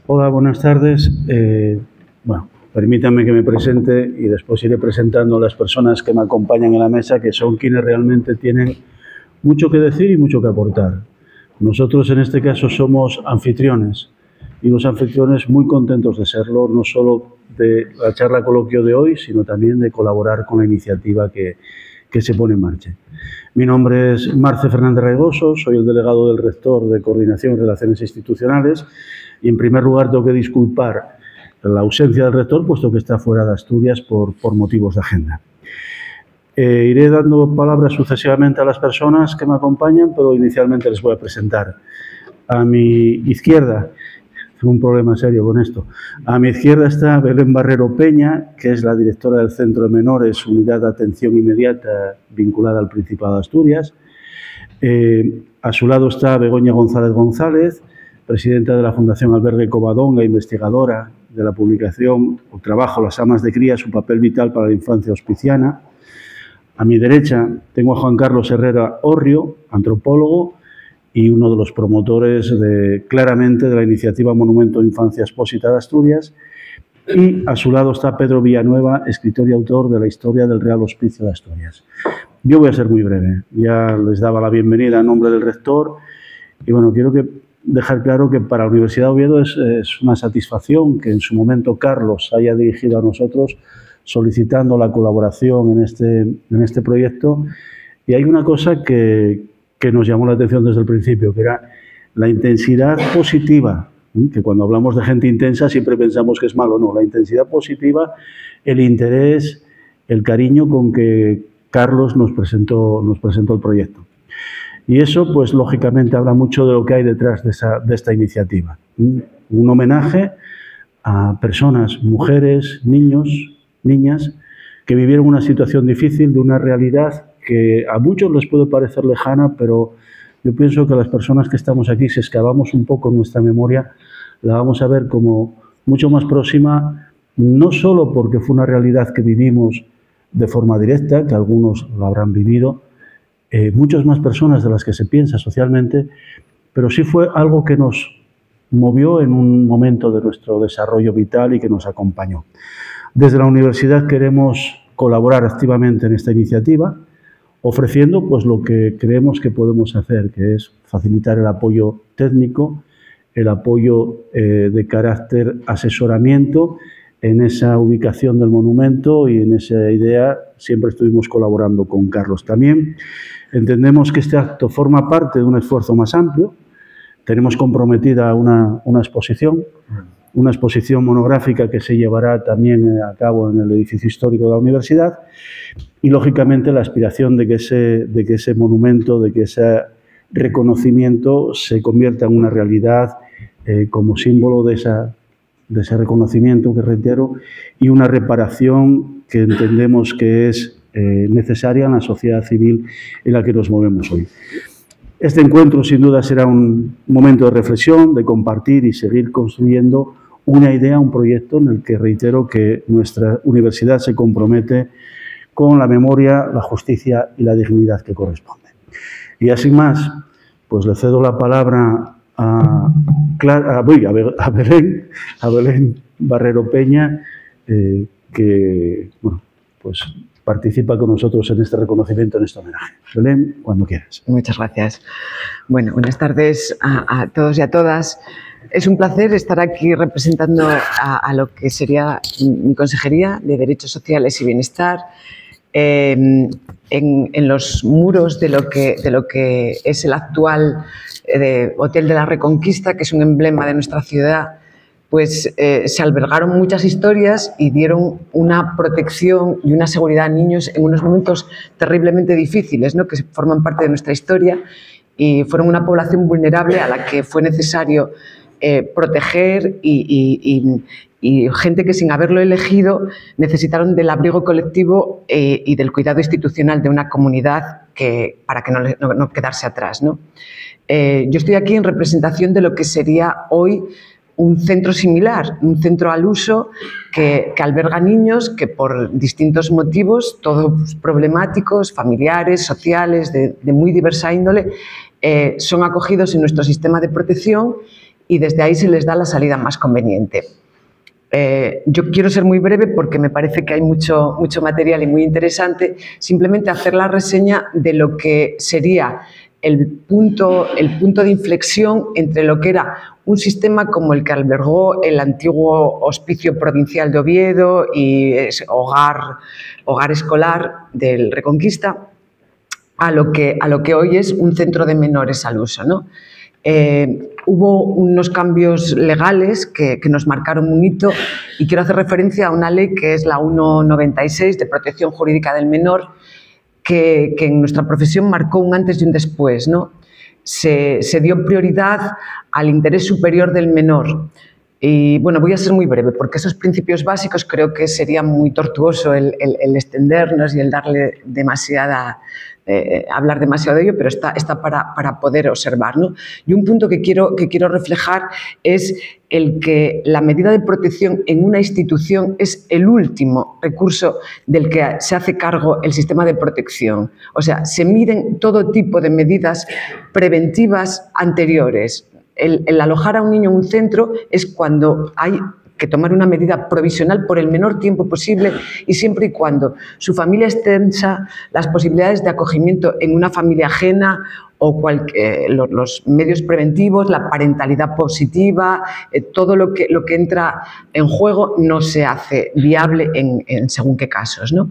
Hola, buenas tardes. Permítanme que me presente y después iré presentando a las personas que me acompañan en la mesa, que son quienes realmente tienen mucho que decir y mucho que aportar. Nosotros, en este caso, somos anfitriones y los anfitriones muy contentos de serlo, no solo de la charla coloquio de hoy, sino también de colaborar con la iniciativa que se pone en marcha. Mi nombre es Marce Fernández Regoso, soy el delegado del rector de Coordinación y Relaciones Institucionales y, en primer lugar, tengo que disculpar la ausencia del rector, puesto que está fuera de Asturias por motivos de agenda. Iré dando palabras sucesivamente a las personas que me acompañan, pero inicialmente les voy a presentar. A mi izquierda, tengo un problema serio con esto, a mi izquierda está Belén Barrero Peña, que es la directora del Centro de Menores, Unidad de Atención Inmediata vinculada al Principado de Asturias. A su lado está Begoña González González, presidenta de la Fundación Albergue Covadonga, investigadora de la publicación o trabajo Las amas de cría, su papel vital para la infancia hospiciana. A mi derecha tengo a Juan Carlos Herrera Orrio, antropólogo y uno de los promotores claramente de la iniciativa Monumento Infancia Expósita de Asturias. Y a su lado está Pedro Villanueva, escritor y autor de la historia del Real Hospicio de Asturias. Yo voy a ser muy breve. Ya les daba la bienvenida en nombre del rector y bueno, quiero dejar claro que para la Universidad de Oviedo es una satisfacción que en su momento Carlos haya dirigido a nosotros solicitando la colaboración en este proyecto. Y hay una cosa que nos llamó la atención desde el principio, que era la intensidad positiva, que cuando hablamos de gente intensa siempre pensamos que es malo. No, la intensidad positiva, el interés, el cariño con que Carlos nos presentó el proyecto. Y eso, pues, lógicamente habla mucho de lo que hay detrás de esta iniciativa. Un homenaje a personas, mujeres, niños, niñas, que vivieron una situación difícil, de una realidad que a muchos les puede parecer lejana, pero yo pienso que las personas que estamos aquí, si excavamos un poco nuestra memoria, la vamos a ver como mucho más próxima, no solo porque fue una realidad que vivimos de forma directa, que algunos lo habrán vivido, muchas más personas de las que se piensa socialmente, pero sí fue algo que nos movió en un momento de nuestro desarrollo vital y que nos acompañó. Desde la universidad queremos colaborar activamente en esta iniciativa, ofreciendo pues lo que creemos que podemos hacer, que es facilitar el apoyo técnico, el apoyo de carácter asesoramiento en esa ubicación del monumento, y en esa idea siempre estuvimos colaborando con Carlos. También entendemos que este acto forma parte de un esfuerzo más amplio. Tenemos comprometida una exposición monográfica que se llevará también a cabo en el edificio histórico de la universidad, y lógicamente la aspiración de que ese monumento, de que ese reconocimiento se convierta en una realidad como símbolo de ese reconocimiento, que reitero, y una reparación que entendemos que es necesaria en la sociedad civil en la que nos movemos hoy. Este encuentro, sin duda, será un momento de reflexión, de compartir y seguir construyendo una idea, un proyecto en el que reitero que nuestra universidad se compromete con la memoria, la justicia y la dignidad que corresponde. Y así más, pues le cedo la palabra a Belén Barrero Peña, que bueno, pues participa con nosotros en este reconocimiento, en este homenaje. Belén, cuando quieras. Muchas gracias. Bueno, buenas tardes a todos y a todas. Es un placer estar aquí representando a lo que sería mi Consejería de Derechos Sociales y Bienestar, en los muros de lo que es el actual Hotel de la Reconquista, que es un emblema de nuestra ciudad. Pues se albergaron muchas historias y dieron una protección y una seguridad a niños en unos momentos terriblemente difíciles, ¿no?, que forman parte de nuestra historia, y fueron una población vulnerable a la que fue necesario proteger, y gente que, sin haberlo elegido, necesitaron del abrigo colectivo y del cuidado institucional de una comunidad para que no quedarse atrás, ¿no? Yo estoy aquí en representación de lo que sería hoy un centro similar, un centro al uso que alberga niños que, por distintos motivos, todos problemáticos, familiares, sociales, de muy diversa índole, son acogidos en nuestro sistema de protección y desde ahí se les da la salida más conveniente. Yo quiero ser muy breve porque me parece que hay mucho material y muy interesante. Simplemente hacer la reseña de lo que sería el punto de inflexión entre lo que era un sistema como el que albergó el antiguo Hospicio Provincial de Oviedo y hogar escolar del Reconquista, a lo que hoy es un centro de menores al uso, ¿no? Hubo unos cambios legales que nos marcaron un hito, y quiero hacer referencia a una ley que es la 196 de protección jurídica del menor, que en nuestra profesión marcó un antes y un después, ¿no? Se dio prioridad al interés superior del menor. Y bueno, voy a ser muy breve porque esos principios básicos creo que sería muy tortuoso el extendernos y el darle hablar demasiado de ello, pero está para poder observar, ¿no? Y un punto que quiero reflejar es el que la medida de protección en una institución es el último recurso del que se hace cargo el sistema de protección. O sea, se miden todo tipo de medidas preventivas anteriores. El alojar a un niño en un centro es cuando hay que tomar una medida provisional por el menor tiempo posible y siempre y cuando su familia extensa, las posibilidades de acogimiento en una familia ajena o los medios preventivos, la parentalidad positiva, todo lo que entra en juego no se hace viable en según qué casos, ¿no?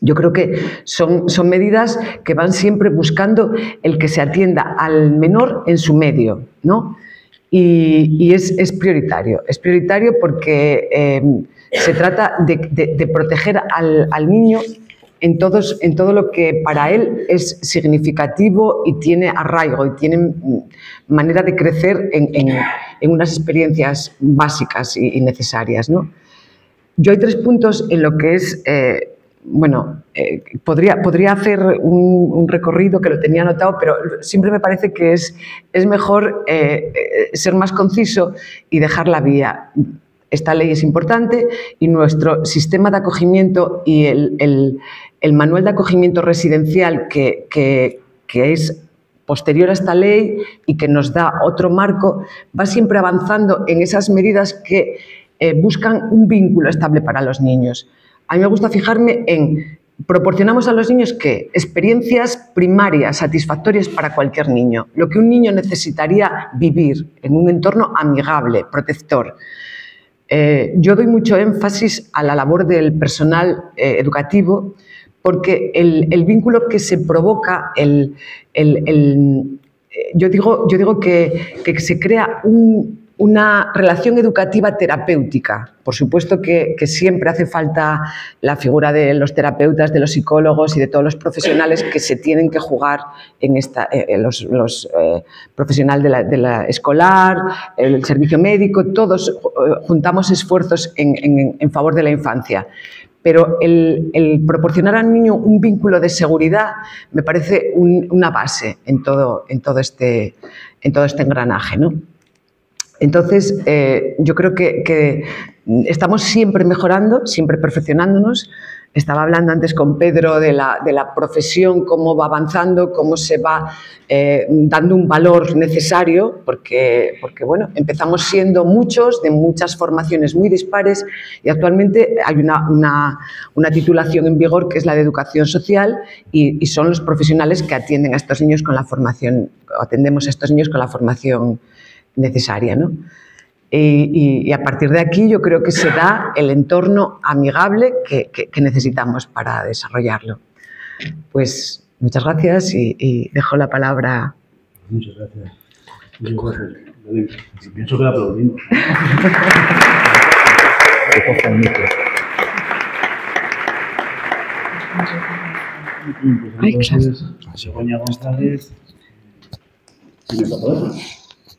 Yo creo que son medidas que van siempre buscando el que se atienda al menor en su medio, ¿no? Y es prioritario. Es prioritario porque se trata de proteger al niño en todo lo que para él es significativo y tiene arraigo y tiene manera de crecer en unas experiencias básicas y necesarias, ¿no? Yo hay 3 puntos en lo que es... podría hacer un recorrido que lo tenía anotado, pero siempre me parece que es mejor ser más conciso y dejar la vía. Esta ley es importante y nuestro sistema de acogimiento y el manual de acogimiento residencial que es posterior a esta ley y que nos da otro marco, va siempre avanzando en esas medidas que buscan un vínculo estable para los niños. A mí me gusta fijarme en, proporcionamos a los niños ¿qué? Experiencias primarias, satisfactorias para cualquier niño. Lo que un niño necesitaría vivir en un entorno amigable, protector. Yo doy mucho énfasis a la labor del personal educativo porque el vínculo que se provoca, yo digo que se crea una relación educativa terapéutica. Por supuesto que siempre hace falta la figura de los terapeutas, de los psicólogos y de todos los profesionales que se tienen que jugar en los profesionales de la escolar, el servicio médico, todos juntamos esfuerzos en favor de la infancia. Pero el proporcionar al niño un vínculo de seguridad me parece una base en todo este engranaje, ¿no? Entonces, yo creo que estamos siempre mejorando, siempre perfeccionándonos. Estaba hablando antes con Pedro de la profesión, cómo va avanzando, cómo se va dando un valor necesario, porque bueno, empezamos siendo muchos, de muchas formaciones muy dispares, y actualmente hay una titulación en vigor que es la de educación social, y son los profesionales que atienden a estos niños con la formación, atendemos a estos niños con la formación necesaria, ¿no? Y a partir de aquí yo creo que se da el entorno amigable que necesitamos para desarrollarlo. Pues muchas gracias y dejo la palabra. Muchas gracias. Pienso que la aplaudimos. Begoña González.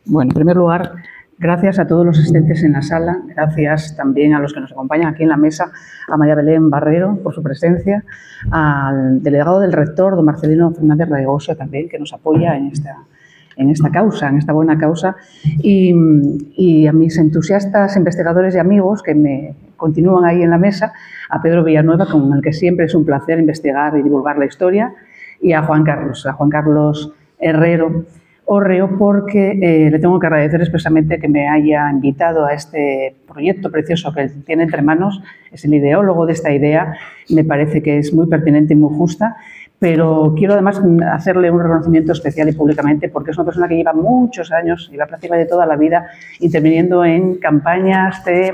Bueno, en primer lugar, gracias a todos los asistentes en la sala, gracias también a los que nos acompañan aquí en la mesa, a María Belén Barrero por su presencia, al delegado del rector, don Marcelino Fernández Raigosa, también, que nos apoya en esta causa, en esta buena causa, y a mis entusiastas investigadores y amigos que me continúan ahí en la mesa, a Pedro Villanueva, con el que siempre es un placer investigar y divulgar la historia, y a Juan Carlos Herrero. hórreo porque le tengo que agradecer expresamente que me haya invitado a este proyecto precioso que tiene entre manos. Es el ideólogo de esta idea, me parece que es muy pertinente y muy justa, pero quiero además hacerle un reconocimiento especial y públicamente porque es una persona que lleva muchos años, lleva prácticamente toda la vida interviniendo en campañas de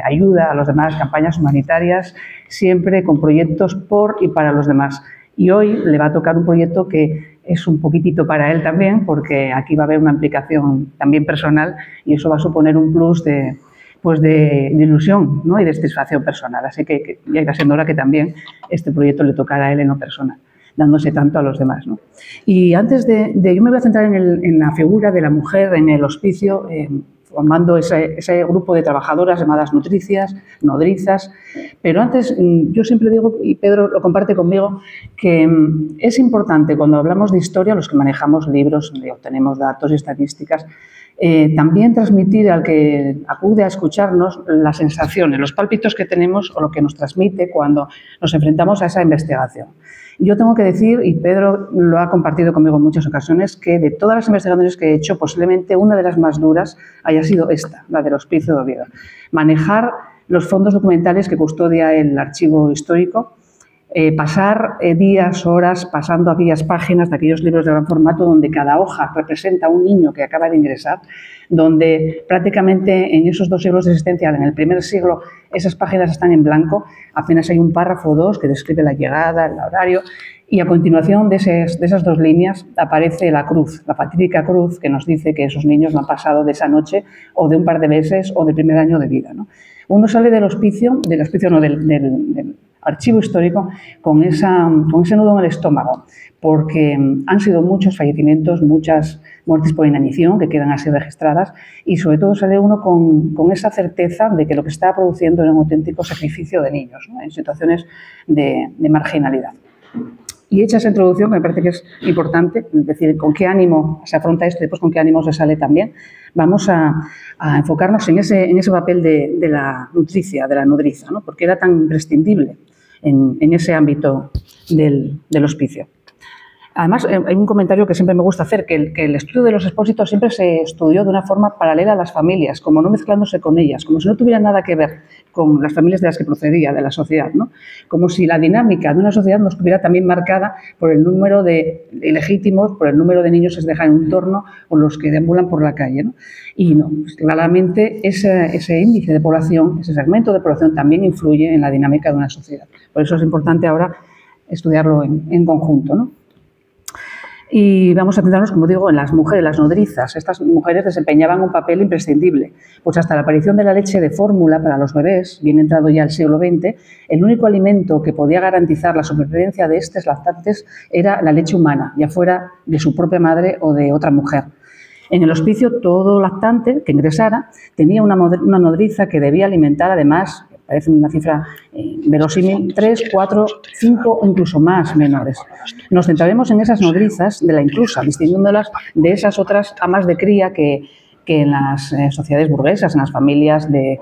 ayuda a los demás, campañas humanitarias, siempre con proyectos por y para los demás. Y hoy le va a tocar un proyecto que es un poquitito para él también, porque aquí va a haber una implicación también personal y eso va a suponer un plus de ilusión, ¿no? Y de satisfacción personal. Así que ya irá siendo hora que también este proyecto le tocara a él en lo personal, dándose tanto a los demás, ¿no? Y antes yo me voy a centrar en la figura de la mujer en el hospicio, formando ese grupo de trabajadoras llamadas nodrizas, pero antes yo siempre digo, y Pedro lo comparte conmigo, que es importante cuando hablamos de historia, los que manejamos libros, donde obtenemos datos y estadísticas, también transmitir al que acude a escucharnos las sensaciones, los pálpitos que tenemos o lo que nos transmite cuando nos enfrentamos a esa investigación. Yo tengo que decir, y Pedro lo ha compartido conmigo en muchas ocasiones, que de todas las investigaciones que he hecho, posiblemente una de las más duras haya sido esta, la del Hospicio de Oviedo. Manejar los fondos documentales que custodia el archivo histórico, pasar días, horas, pasando aquellas páginas de aquellos libros de gran formato donde cada hoja representa a un niño que acaba de ingresar, donde prácticamente en esos 2 siglos de existencia, en el primer siglo, esas páginas están en blanco, apenas hay un párrafo o 2 que describe la llegada, el horario, y a continuación de esas 2 líneas aparece la cruz, la fatídica cruz que nos dice que esos niños no han pasado de esa noche o de un par de meses o del primer año de vida, ¿no? Uno sale del archivo histórico con ese nudo en el estómago, porque han sido muchos fallecimientos, muchas muertes por inanición que quedan así registradas y sobre todo sale uno con esa certeza de que lo que está produciendo es un auténtico sacrificio de niños, ¿no? En situaciones de marginalidad. Y hecha esa introducción, que me parece que es importante, es decir, con qué ánimo se afronta esto y después con qué ánimo se sale también, vamos a enfocarnos en ese papel de la nutricia, de la nodriza, ¿no? Porque era tan imprescindible en ese ámbito del hospicio. Además, hay un comentario que siempre me gusta hacer, que el estudio de los expósitos siempre se estudió de una forma paralela a las familias, como no mezclándose con ellas, como si no tuviera nada que ver con las familias de las que procedía, de la sociedad, ¿no? Como si la dinámica de una sociedad no estuviera también marcada por el número de ilegítimos, por el número de niños que se dejan en un torno o los que deambulan por la calle, ¿no? Y no, pues claramente ese índice de población, ese segmento de población también influye en la dinámica de una sociedad. Por eso es importante ahora estudiarlo en conjunto, ¿no? Y vamos a centrarnos, como digo, en las mujeres, las nodrizas. Estas mujeres desempeñaban un papel imprescindible, pues hasta la aparición de la leche de fórmula para los bebés, bien entrado ya el siglo XX, el único alimento que podía garantizar la supervivencia de estos lactantes era la leche humana, ya fuera de su propia madre o de otra mujer. En el hospicio, todo lactante que ingresara tenía una nodriza que debía alimentar, además, parece una cifra verosímil, 3, 4, 5 o incluso más menores. Nos centraremos en esas nodrizas de la inclusa, distinguiéndolas de esas otras amas de cría que en las sociedades burguesas, en las familias de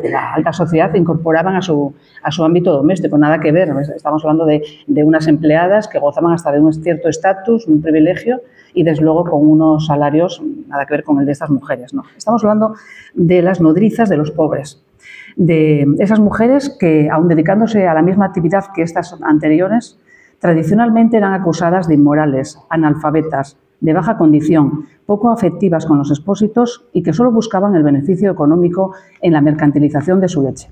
la alta sociedad, incorporaban a su ámbito doméstico. Nada que ver, estamos hablando de unas empleadas que gozaban hasta de un cierto estatus, un privilegio, y desde luego con unos salarios nada que ver con el de estas mujeres, ¿no? Estamos hablando de las nodrizas de los pobres, de esas mujeres que, aun dedicándose a la misma actividad que estas anteriores, tradicionalmente eran acusadas de inmorales, analfabetas, de baja condición, poco afectivas con los expósitos y que solo buscaban el beneficio económico en la mercantilización de su leche.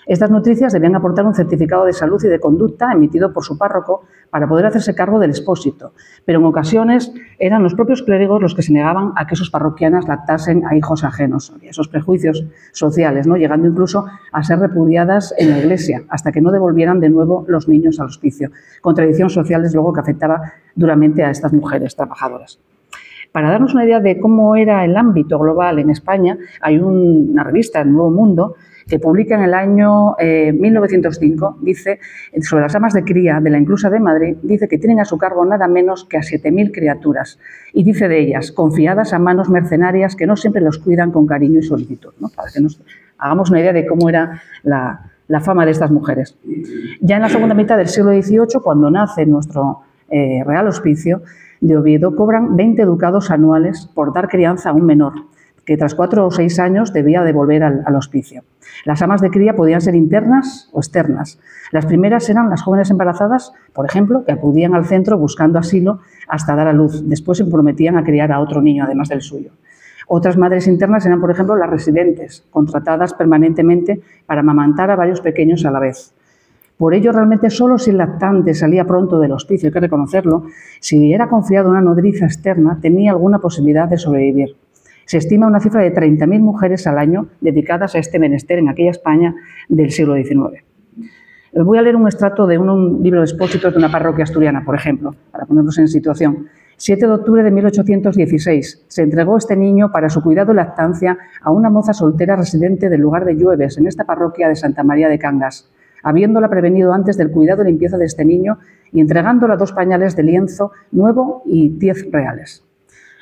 Estas nutricias debían aportar un certificado de salud y de conducta emitido por su párroco para poder hacerse cargo del expósito, pero en ocasiones eran los propios clérigos los que se negaban a que sus parroquianas lactasen a hijos ajenos. Había esos prejuicios sociales, ¿no? Llegando incluso a ser repudiadas en la Iglesia, hasta que no devolvieran de nuevo los niños al hospicio. Contradicción social, desde luego, que afectaba duramente a estas mujeres trabajadoras. Para darnos una idea de cómo era el ámbito global en España, hay una revista, El Nuevo Mundo, que publica en el año 1905, dice, sobre las amas de cría de la Inclusa de Madrid, dice que tienen a su cargo nada menos que a 7.000 criaturas. Y dice de ellas, confiadas a manos mercenarias que no siempre los cuidan con cariño y solicitud, ¿no? Para que nos hagamos una idea de cómo era la fama de estas mujeres. Ya en la segunda mitad del siglo XVIII, cuando nace nuestro Real Hospicio, de Oviedo cobran 20 ducados anuales por dar crianza a un menor, que tras 4 o 6 años debía devolver al hospicio. Las amas de cría podían ser internas o externas. Las primeras eran las jóvenes embarazadas, por ejemplo, que acudían al centro buscando asilo hasta dar a luz. Después se comprometían a criar a otro niño, además del suyo. Otras madres internas eran, por ejemplo, las residentes, contratadas permanentemente para amamantar a varios pequeños a la vez. Por ello, realmente, solo si el lactante salía pronto del hospicio, hay que reconocerlo, si era confiado a una nodriza externa, tenía alguna posibilidad de sobrevivir. Se estima una cifra de 30.000 mujeres al año dedicadas a este menester en aquella España del siglo XIX. Voy a leer un extracto de un libro de expósitos de una parroquia asturiana, por ejemplo, para ponernos en situación. 7 de octubre de 1816 se entregó este niño para su cuidado y lactancia a una moza soltera residente del lugar de Llueves, en esta parroquia de Santa María de Cangas, habiéndola prevenido antes del cuidado y limpieza de este niño y entregándola 2 pañales de lienzo nuevo y 10 reales.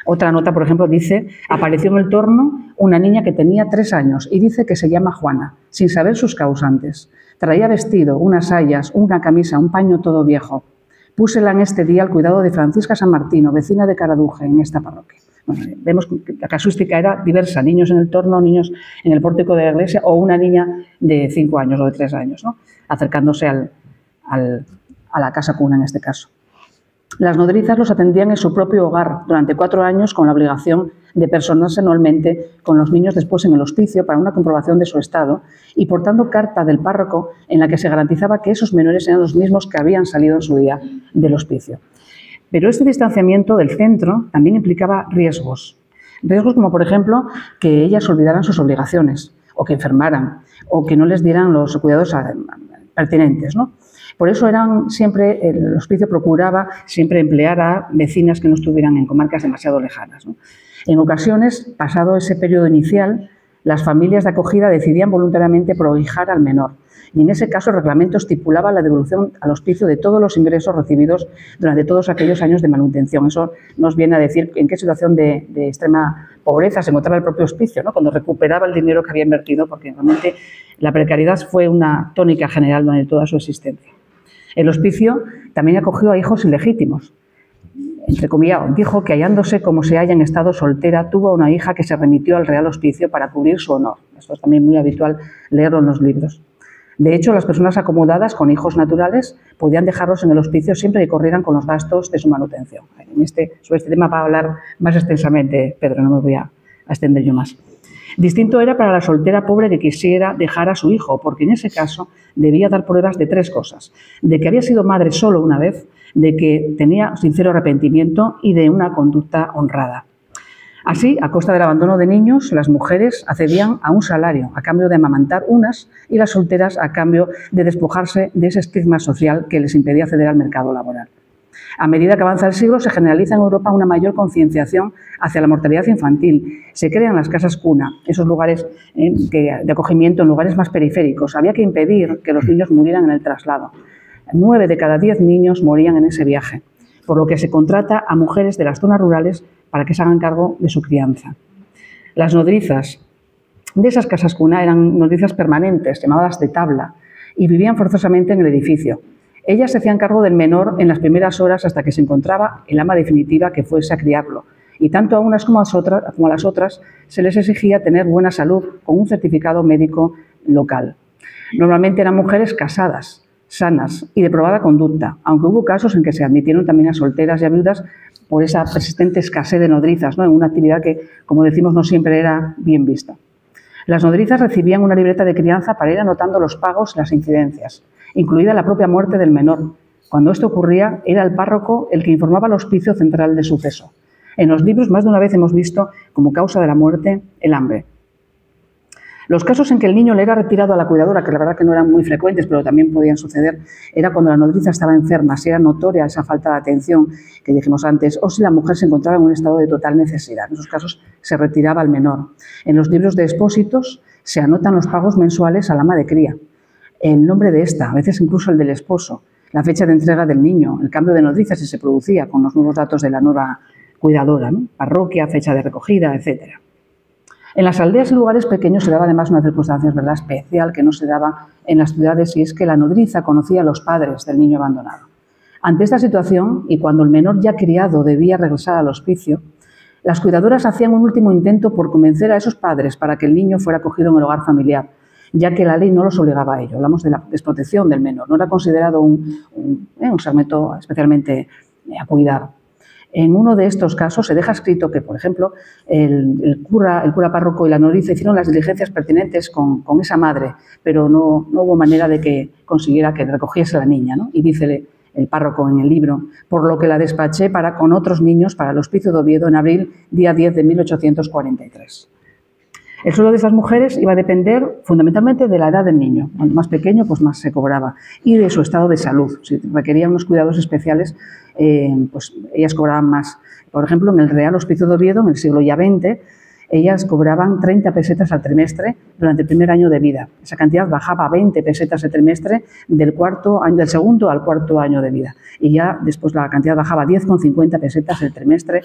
Otra nota, por ejemplo, dice: apareció en el torno una niña que tenía 3 años y dice que se llama Juana, sin saber sus causantes. Traía vestido, unas sayas, una camisa, un paño todo viejo. Púsela en este día al cuidado de Francisca San Martino, vecina de Caraduje, en esta parroquia. Bueno, vemos que la casuística era diversa: niños en el torno, niños en el pórtico de la iglesia o una niña de 5 años o de 3 años, ¿no?, acercándose a la casa cuna en este caso. Las nodrizas los atendían en su propio hogar durante 4 años con la obligación de personarse anualmente con los niños después en el hospicio para una comprobación de su estado y portando carta del párroco en la que se garantizaba que esos menores eran los mismos que habían salido en su día del hospicio. Pero este distanciamiento del centro también implicaba riesgos. Riesgos como, por ejemplo, que ellas olvidaran sus obligaciones o que enfermaran o que no les dieran los cuidados pertinentes, ¿no? Por eso el hospicio procuraba siempre emplear a vecinas que no estuvieran en comarcas demasiado lejanas, ¿no? En ocasiones, pasado ese periodo inicial, las familias de acogida decidían voluntariamente prohijar al menor. Y en ese caso el reglamento estipulaba la devolución al hospicio de todos los ingresos recibidos durante todos aquellos años de manutención. Eso nos viene a decir en qué situación de extrema pobreza se encontraba el propio hospicio, ¿no?, cuando recuperaba el dinero que había invertido, porque realmente la precariedad fue una tónica general durante toda su existencia. El hospicio también acogió a hijos ilegítimos. Entrecomillado, dijo que hallándose como se halla en estado soltera, tuvo una hija que se remitió al Real Hospicio para cubrir su honor. Esto es también muy habitual leerlo en los libros. De hecho, las personas acomodadas con hijos naturales podían dejarlos en el hospicio siempre que corrieran con los gastos de su manutención. Sobre este tema va a hablar más extensamente Pedro, no me voy a extender yo más. Distinto era para la soltera pobre que quisiera dejar a su hijo, porque en ese caso debía dar pruebas de 3 cosas: de que había sido madre solo una vez, de que tenía sincero arrepentimiento y de una conducta honrada. Así, a costa del abandono de niños, las mujeres accedían a un salario a cambio de amamantar unas y las solteras a cambio de despojarse de ese estigma social que les impedía acceder al mercado laboral. A medida que avanza el siglo, se generaliza en Europa una mayor concienciación hacia la mortalidad infantil. Se crean las casas cuna, esos lugares de acogimiento en lugares más periféricos. Había que impedir que los niños murieran en el traslado. 9 de cada 10 niños morían en ese viaje, por lo que se contrata a mujeres de las zonas rurales para que se hagan cargo de su crianza. Las nodrizas de esas casas cuna eran nodrizas permanentes, llamadas de tabla, y vivían forzosamente en el edificio. Ellas se hacían cargo del menor en las primeras horas hasta que se encontraba el ama definitiva que fuese a criarlo. Y tanto a unas como a las otras se les exigía tener buena salud con un certificado médico local. Normalmente eran mujeres casadas, sanas y de probada conducta, aunque hubo casos en que se admitieron también a solteras y a viudas por esa persistente escasez de nodrizas, ¿no?, en una actividad que, como decimos, no siempre era bien vista. Las nodrizas recibían una libreta de crianza para ir anotando los pagos y las incidencias, incluida la propia muerte del menor. Cuando esto ocurría, era el párroco el que informaba al hospicio central del suceso. En los libros más de una vez hemos visto como causa de la muerte el hambre. Los casos en que el niño le era retirado a la cuidadora, que la verdad que no eran muy frecuentes, pero también podían suceder, era cuando la nodriza estaba enferma, si era notoria esa falta de atención que dijimos antes, o si la mujer se encontraba en un estado de total necesidad. En esos casos se retiraba al menor. En los libros de expósitos se anotan los pagos mensuales al ama de cría, el nombre de esta, a veces incluso el del esposo, la fecha de entrega del niño, el cambio de nodriza si se producía con los nuevos datos de la nueva cuidadora, ¿no?, parroquia, fecha de recogida, etc. En las aldeas y lugares pequeños se daba además una circunstancia, ¿verdad?, especial que no se daba en las ciudades, y es que la nodriza conocía a los padres del niño abandonado. Ante esta situación, y cuando el menor ya criado debía regresar al hospicio, las cuidadoras hacían un último intento por convencer a esos padres para que el niño fuera acogido en el hogar familiar, ya que la ley no los obligaba a ello. Hablamos de la desprotección del menor, no era considerado un segmento especialmente a cuidar. En uno de estos casos se deja escrito que, por ejemplo, el cura párroco y la nodriza hicieron las diligencias pertinentes con esa madre, pero no hubo manera de que consiguiera que recogiese a la niña, ¿no? Y dice el párroco en el libro, por lo que la despaché con otros niños para el Hospicio de Oviedo en abril, día 10 de 1843. El sueldo de esas mujeres iba a depender fundamentalmente de la edad del niño. Cuanto más pequeño, pues más se cobraba. Y de su estado de salud. Si requerían unos cuidados especiales, pues ellas cobraban más. Por ejemplo, en el Real Hospicio de Oviedo, en el siglo ya XX, ellas cobraban 30 pesetas al trimestre durante el primer año de vida. Esa cantidad bajaba a 20 pesetas al trimestre del segundo al cuarto año de vida. Y ya después la cantidad bajaba a 10,50 pesetas el trimestre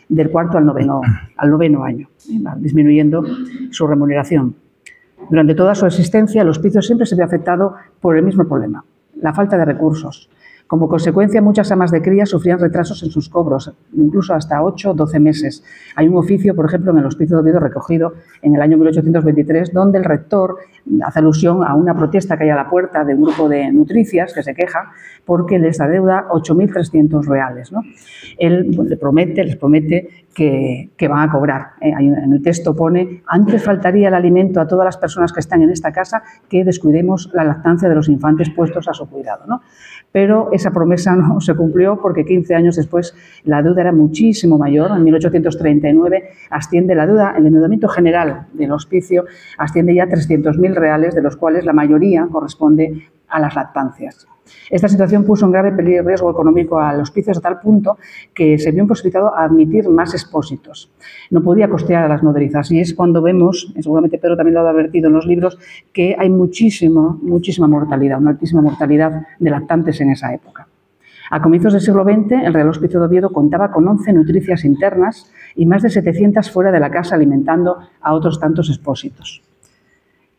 del cuarto al noveno año, disminuyendo su remuneración. Durante toda su existencia, el hospicio siempre se vio afectado por el mismo problema, la falta de recursos. Como consecuencia, muchas amas de cría sufrían retrasos en sus cobros, incluso hasta 8 o 12 meses. Hay un oficio, por ejemplo, en el Hospicio de Oviedo recogido en el año 1823, donde el rector hace alusión a una protesta que hay a la puerta de un grupo de nutricias que se queja porque les adeuda 8.300 reales, ¿no? Él les promete que van a cobrar. En el texto pone: antes faltaría el alimento a todas las personas que están en esta casa que descuidemos la lactancia de los infantes puestos a su cuidado, ¿no? Pero esa promesa no se cumplió porque 15 años después la deuda era muchísimo mayor. En 1839 asciende la deuda, el endeudamiento general del hospicio asciende ya a 300.000 reales, de los cuales la mayoría corresponde a las lactancias. Esta situación puso en grave riesgo económico al hospicio hasta tal punto que se vio imposibilitado a admitir más expósitos. No podía costear a las nodrizas y es cuando vemos, seguramente Pedro también lo ha advertido en los libros, que hay muchísima mortalidad, una altísima mortalidad de lactantes en esa época. A comienzos del siglo XX, el Real Hospicio de Oviedo contaba con 11 nutricias internas y más de 700 fuera de la casa alimentando a otros tantos expósitos.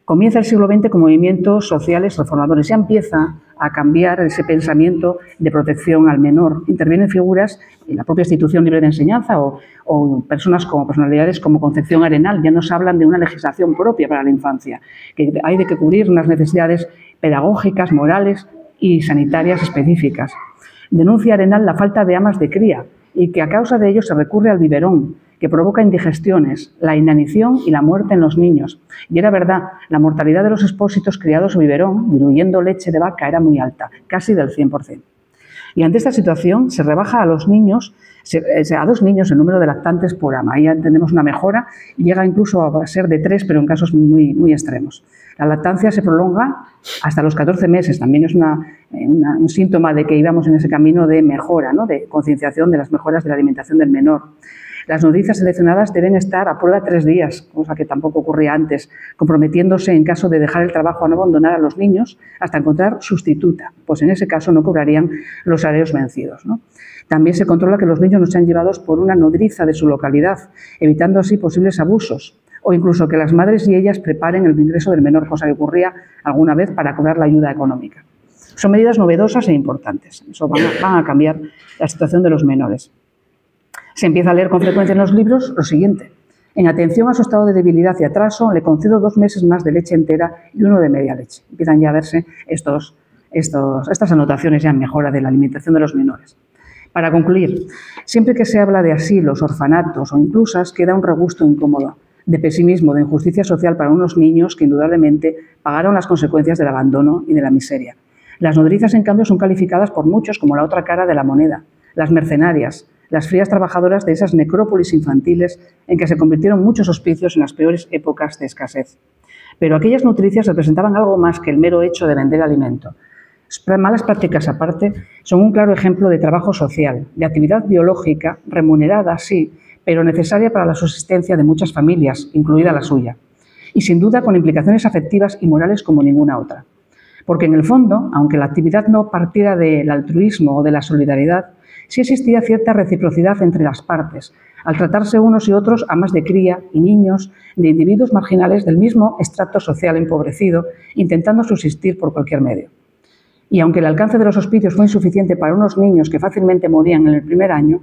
Comienza el siglo XX con movimientos sociales reformadores. Ya empieza a cambiar ese pensamiento de protección al menor. Intervienen figuras en la propia institución libre de enseñanza o personalidades como Concepción Arenal. Ya nos hablan de una legislación propia para la infancia, que hay de que cubrir unas necesidades pedagógicas, morales y sanitarias específicas. Denuncia Arenal la falta de amas de cría y que a causa de ello se recurre al biberón, que provoca indigestiones, la inanición y la muerte en los niños. Y era verdad, la mortalidad de los expósitos criados a biberón, diluyendo leche de vaca, era muy alta, casi del 100%. Y ante esta situación se rebaja a 2 niños el número de lactantes por ama. Ahí ya tenemos una mejora, llega incluso a ser de 3, pero en casos muy, muy extremos. La lactancia se prolonga hasta los 14 meses, también es un síntoma de que íbamos en ese camino de mejora, ¿no? De concienciación de las mejoras de la alimentación del menor. Las nodrizas seleccionadas deben estar a prueba 3 días, cosa que tampoco ocurría antes, comprometiéndose en caso de dejar el trabajo a no abandonar a los niños hasta encontrar sustituta, pues en ese caso no cobrarían los salarios vencidos, ¿no? También se controla que los niños no sean llevados por una nodriza de su localidad, evitando así posibles abusos, o incluso que las madres y ellas preparen el ingreso del menor, cosa que ocurría alguna vez para cobrar la ayuda económica. Son medidas novedosas e importantes, eso van a cambiar la situación de los menores. Se empieza a leer con frecuencia en los libros lo siguiente: en atención a su estado de debilidad y atraso, le concedo 2 meses más de leche entera y 1 de media leche. Empiezan ya a verse estas anotaciones ya en mejora de la alimentación de los menores. Para concluir, siempre que se habla de asilos, orfanatos o inclusas, queda un regusto incómodo, de pesimismo, de injusticia social para unos niños que indudablemente pagaron las consecuencias del abandono y de la miseria. Las nodrizas, en cambio, son calificadas por muchos como la otra cara de la moneda, las mercenarias, las frías trabajadoras de esas necrópolis infantiles en que se convirtieron muchos hospicios en las peores épocas de escasez. Pero aquellas nutricias representaban algo más que el mero hecho de vender alimento. Malas prácticas aparte, son un claro ejemplo de trabajo social, de actividad biológica, remunerada, sí, pero necesaria para la subsistencia de muchas familias, incluida la suya, y sin duda con implicaciones afectivas y morales como ninguna otra. Porque en el fondo, aunque la actividad no partiera del altruismo o de la solidaridad, sí existía cierta reciprocidad entre las partes, al tratarse unos y otros amas de cría y niños de individuos marginales del mismo estrato social empobrecido, intentando subsistir por cualquier medio. Y aunque el alcance de los hospicios fue insuficiente para unos niños que fácilmente morían en el primer año,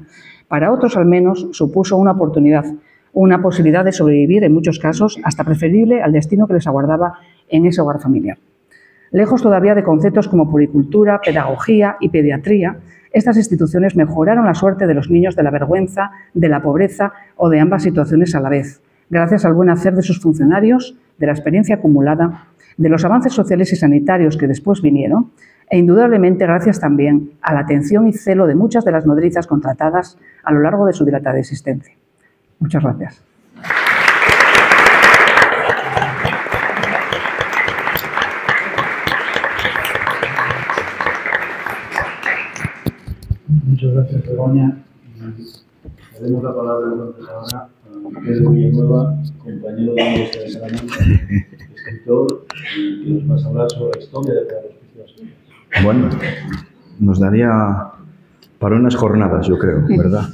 para otros al menos supuso una oportunidad, una posibilidad de sobrevivir en muchos casos, hasta preferible al destino que les aguardaba en ese hogar familiar. Lejos todavía de conceptos como puricultura, pedagogía y pediatría, estas instituciones mejoraron la suerte de los niños de la vergüenza, de la pobreza o de ambas situaciones a la vez, gracias al buen hacer de sus funcionarios, de la experiencia acumulada, de los avances sociales y sanitarios que después vinieron, e indudablemente gracias también a la atención y celo de muchas de las nodrizas contratadas a lo largo de su dilatada existencia. Muchas gracias. Muchas gracias, Begoña. Le damos la palabra entonces ahora a Pedro Villanueva, compañero de la Universidad de Salamanca, escritor, que nos va a hablar sobre la historia de los hospicios. Bueno, nos daría para unas jornadas, yo creo, ¿verdad?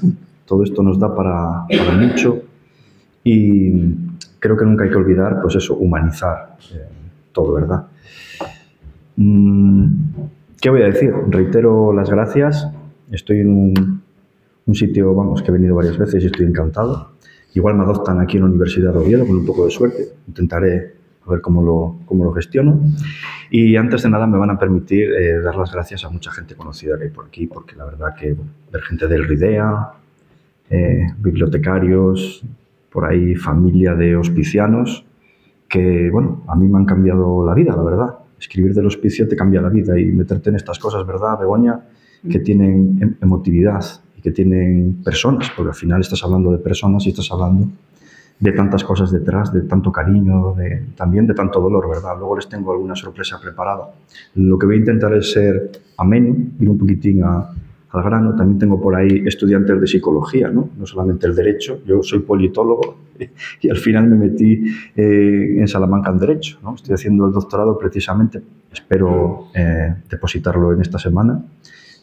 Todo esto nos da para mucho y creo que nunca hay que olvidar, pues eso, humanizar todo, ¿verdad? ¿Qué voy a decir? Reitero las gracias. Estoy en un sitio, vamos, que he venido varias veces y estoy encantado. Igual me adoptan aquí en la Universidad de Oviedo con un poco de suerte. Intentaré a ver cómo lo gestiono. Y antes de nada me van a permitir dar las gracias a mucha gente conocida que hay por aquí, porque la verdad que ver gente del RIDEA, bibliotecarios, por ahí familia de hospicianos, que bueno, a mí me han cambiado la vida, la verdad. Escribir del hospicio te cambia la vida y meterte en estas cosas, ¿verdad, Begoña? Que tienen emotividad y que tienen personas, porque al final estás hablando de personas y estás hablando de tantas cosas detrás, de tanto cariño, también de tanto dolor, ¿verdad? Luego les tengo alguna sorpresa preparada. Lo que voy a intentar es ser ameno, ir un poquitín al grano. También tengo por ahí estudiantes de psicología, ¿no? No solamente el derecho. Yo soy politólogo y al final me metí en Salamanca en derecho, ¿no? Estoy haciendo el doctorado precisamente, espero depositarlo en esta semana,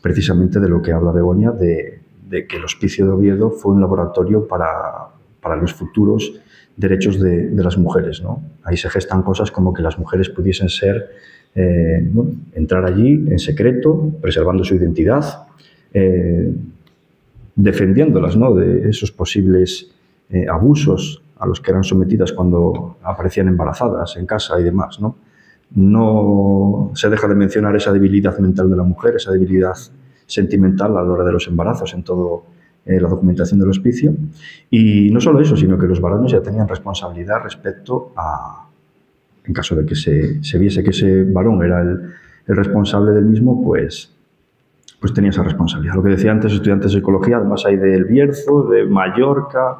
precisamente de lo que habla Begoña, de que el Hospicio de Oviedo fue un laboratorio para los futuros derechos de las mujeres, ¿no? Ahí se gestan cosas como que las mujeres pudiesen ser, bueno, entrar allí en secreto, preservando su identidad, defendiéndolas, ¿no?, de esos posibles abusos a los que eran sometidas cuando aparecían embarazadas en casa y demás, ¿no? No se deja de mencionar esa debilidad mental de la mujer, esa debilidad sentimental a la hora de los embarazos en todo la documentación del hospicio. Y no solo eso, sino que los varones ya tenían responsabilidad respecto a, en caso de que se viese que ese varón era el responsable del mismo, pues tenía esa responsabilidad. Lo que decía antes, estudiantes de psicología, además hay del Bierzo, de Mallorca,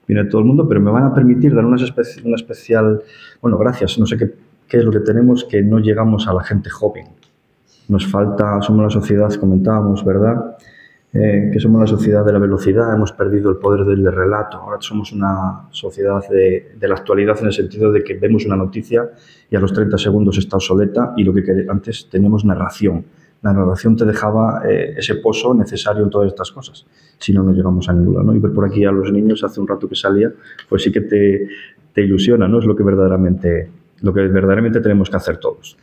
viene todo el mundo, pero me van a permitir dar una especial, bueno, gracias, no sé qué es lo que tenemos, que no llegamos a la gente joven. Nos falta, somos la sociedad, comentábamos, ¿verdad?, que somos la sociedad de la velocidad, hemos perdido el poder del relato. Ahora somos una sociedad de la actualidad en el sentido de que vemos una noticia y a los 30 segundos está obsoleta y lo que antes teníamos narración. La narración te dejaba ese pozo necesario en todas estas cosas, si no, no llegamos a ninguna, ¿no? Y ver por aquí a los niños, hace un rato que salía, pues sí que te ilusiona, ¿no? Es lo que verdaderamente tenemos que hacer todos.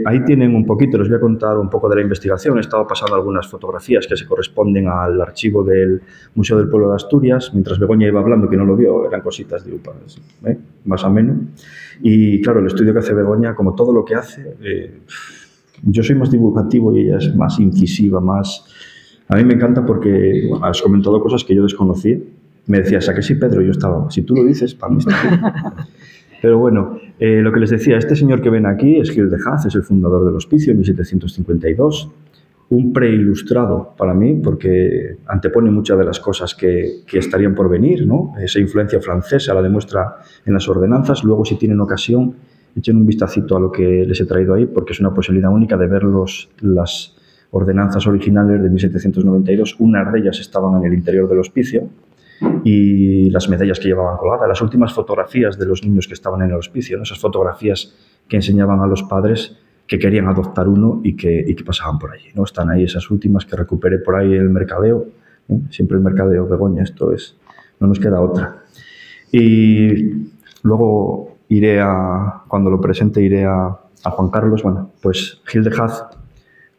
Ahí tienen un poquito, les voy a contar un poco de la investigación. He estado pasando algunas fotografías que se corresponden al archivo del Museo del Pueblo de Asturias. Mientras Begoña iba hablando, que no lo vio, eran cositas de UPAs, más o menos. Y claro, el estudio que hace Begoña, como todo lo que hace, yo soy más divulgativo y ella es más incisiva, más... A mí me encanta porque bueno, has comentado cosas que yo desconocía. Me decías, ¿a que sí, Pedro? Yo estaba, si tú lo dices, para mí está bien. Pero bueno, lo que les decía, este señor que ven aquí es Gil de Haz, es el fundador del hospicio en 1752, un preilustrado para mí, porque antepone muchas de las cosas que estarían por venir, ¿no? Esa influencia francesa la demuestra en las ordenanzas. Luego, si tienen ocasión, echen un vistacito a lo que les he traído ahí, porque es una posibilidad única de ver las ordenanzas originales de 1792. Unas de ellas estaban en el interior del hospicio, y las medallas que llevaban colgadas, las últimas fotografías de los niños que estaban en el hospicio, ¿no? Esas fotografías que enseñaban a los padres que querían adoptar uno y que pasaban por allí, ¿no? Están ahí esas últimas que recuperé por ahí el mercadeo, ¿no? Siempre el mercadeo, Begoña, esto es, no nos queda otra. Y luego cuando lo presente iré a Juan Carlos. Bueno, pues Gil de Haz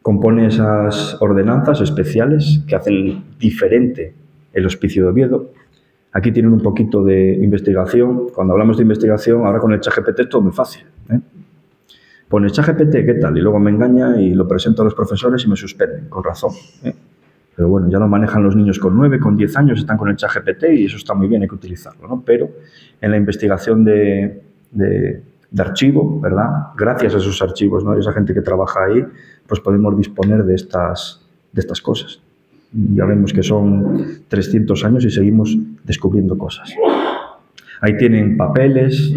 compone esas ordenanzas especiales que hacen diferente el Hospicio de Oviedo. Aquí tienen un poquito de investigación. Cuando hablamos de investigación, ahora con el ChatGPT es todo muy fácil, ¿eh? Pone ChatGPT, ¿qué tal? Y luego me engaña y lo presento a los profesores y me suspenden, con razón, ¿eh? Pero bueno, ya lo manejan los niños con 9, con 10 años, están con el ChatGPT y eso está muy bien, hay que utilizarlo, ¿no? Pero en la investigación de archivo, ¿verdad? Gracias a esos archivos, ¿no? Y esa gente que trabaja ahí, pues podemos disponer de estas cosas. Ya vemos que son 300 años y seguimos descubriendo cosas. Ahí tienen papeles,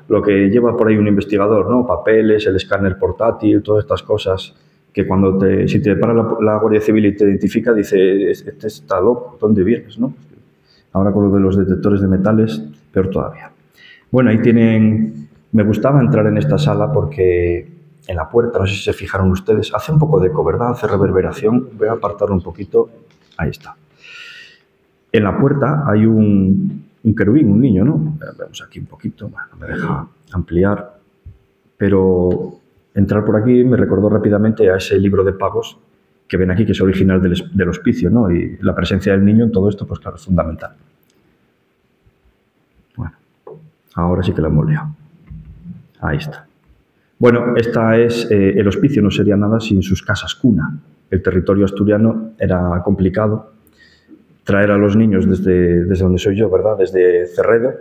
lo que lleva por ahí un investigador, ¿no? Papeles, el escáner portátil, todas estas cosas que cuando si te para la Guardia Civil y te identifica, dice, este está loco, ¿dónde vienes, no? Ahora con lo de los detectores de metales, peor todavía. Bueno, ahí tienen... Me gustaba entrar en esta sala porque en la puerta, no sé si se fijaron ustedes, hace un poco de eco, ¿verdad? Hace reverberación. Voy a apartarlo un poquito. Ahí está. En la puerta hay un querubín, un niño, ¿no? Vemos aquí un poquito. Bueno, no me deja ampliar. Pero entrar por aquí me recordó rápidamente a ese libro de pagos que ven aquí, que es original del hospicio, ¿no? Y la presencia del niño en todo esto, pues claro, es fundamental. Bueno, ahora sí que la hemos liado. Ahí está. Bueno, esta es el hospicio, no sería nada sin sus casas cuna. El territorio asturiano era complicado. Traer a los niños desde donde soy yo, ¿verdad? Desde Cerredo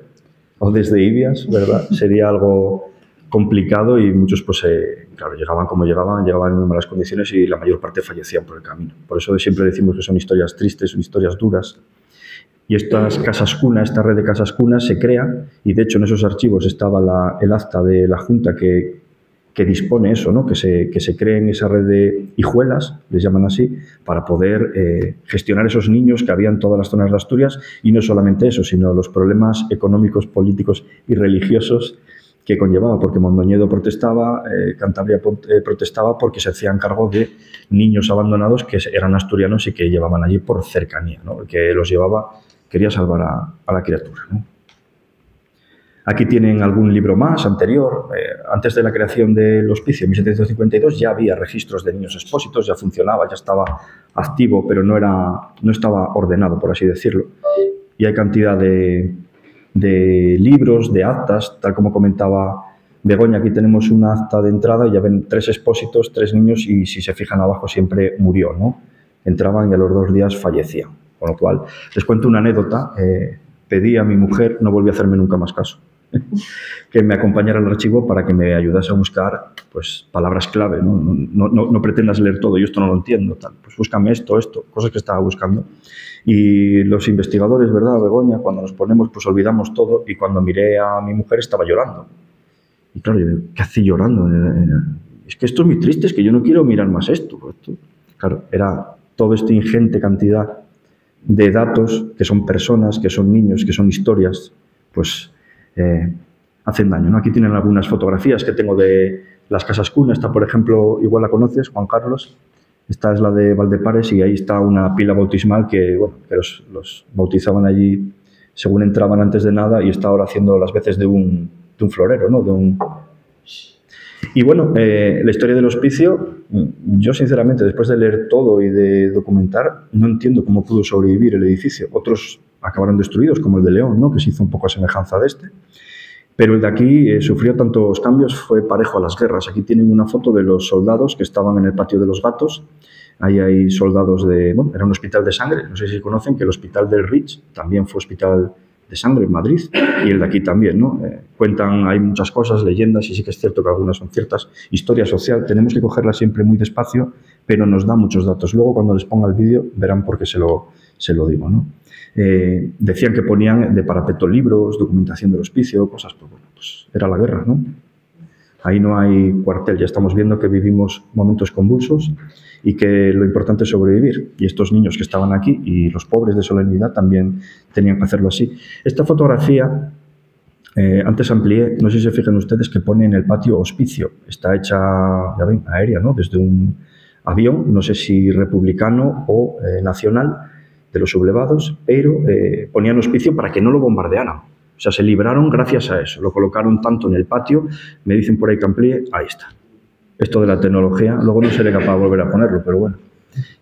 o desde Ibias, ¿verdad? Sería algo complicado y muchos, pues, claro, llegaban como llegaban en muy malas condiciones y la mayor parte fallecían por el camino. Por eso siempre decimos que son historias tristes, son historias duras. Y estas casas cuna, esta red de casas cunas se crea y de hecho en esos archivos estaba el acta de la Junta que dispone eso, ¿no? Que se creen esa red de hijuelas, les llaman así, para poder gestionar esos niños que había en todas las zonas de Asturias y no solamente eso, sino los problemas económicos, políticos y religiosos que conllevaba, porque Mondoñedo protestaba, Cantabria protestaba porque se hacían cargo de niños abandonados que eran asturianos y que llevaban allí por cercanía, ¿no? El que los llevaba quería salvar a la criatura, ¿no? Aquí tienen algún libro más anterior. Antes de la creación del hospicio, en 1752, ya había registros de niños expósitos, ya funcionaba, ya estaba activo, pero no estaba ordenado, por así decirlo. Y hay cantidad de libros, de actas, tal como comentaba Begoña. Aquí tenemos una acta de entrada y ya ven 3 expósitos, 3 niños y si se fijan abajo siempre murió, ¿no? Entraban y a los 2 días fallecían. Con lo cual, les cuento una anécdota. Pedí a mi mujer, no volvió a hacerme nunca más caso, que me acompañara al archivo para que me ayudase a buscar, pues, palabras clave, ¿no? No pretendas leer todo, yo esto no lo entiendo, tal. Pues búscame esto, cosas que estaba buscando. Y los investigadores, ¿verdad, Begoña? Cuando nos ponemos, pues olvidamos todo y cuando miré a mi mujer estaba llorando. Y claro, ¿qué hace llorando? Es que esto es muy triste, es que yo no quiero mirar más esto. Claro, era toda esta ingente cantidad de datos que son personas, que son niños, que son historias, pues hacen daño, ¿no? Aquí tienen algunas fotografías que tengo de las casas cuna. Esta, por ejemplo, igual la conoces, Juan Carlos. Esta es la de Valdepares y ahí está una pila bautismal que, bueno, que los bautizaban allí según entraban antes de nada y está ahora haciendo las veces de un florero, ¿no? Y bueno, la historia del hospicio, yo sinceramente, después de leer todo y de documentar, no entiendo cómo pudo sobrevivir el edificio. Otros acabaron destruidos, como el de León, ¿no? Que se hizo un poco a semejanza de este. Pero el de aquí sufrió tantos cambios, fue parejo a las guerras. Aquí tienen una foto de los soldados que estaban en el patio de los Gatos. Ahí hay soldados bueno, era un hospital de sangre. No sé si conocen que el hospital del Rich también fue hospital de sangre en Madrid y el de aquí también, ¿no? Cuentan, hay muchas cosas, leyendas y sí que es cierto que algunas son ciertas. Historia social, tenemos que cogerla siempre muy despacio, pero nos da muchos datos. Luego cuando les ponga el vídeo verán por qué se lo digo, ¿no? Decían que ponían de parapeto libros, documentación del hospicio, cosas, pues bueno, pues era la guerra, ¿no? Ahí no hay cuartel, ya estamos viendo que vivimos momentos convulsos y que lo importante es sobrevivir. Y estos niños que estaban aquí y los pobres de solemnidad también tenían que hacerlo así. Esta fotografía, antes amplié, no sé si se fijan ustedes que pone en el patio hospicio. Está hecha, ya ven, aérea, ¿no? Desde un avión, no sé si republicano o nacional, de los sublevados, pero ponían hospicio para que no lo bombardearan. O sea, se libraron gracias a eso. Lo colocaron tanto en el patio, me dicen por ahí que amplíe, ahí está. esto de la tecnología. Luego no seré capaz de volver a ponerlo, pero bueno.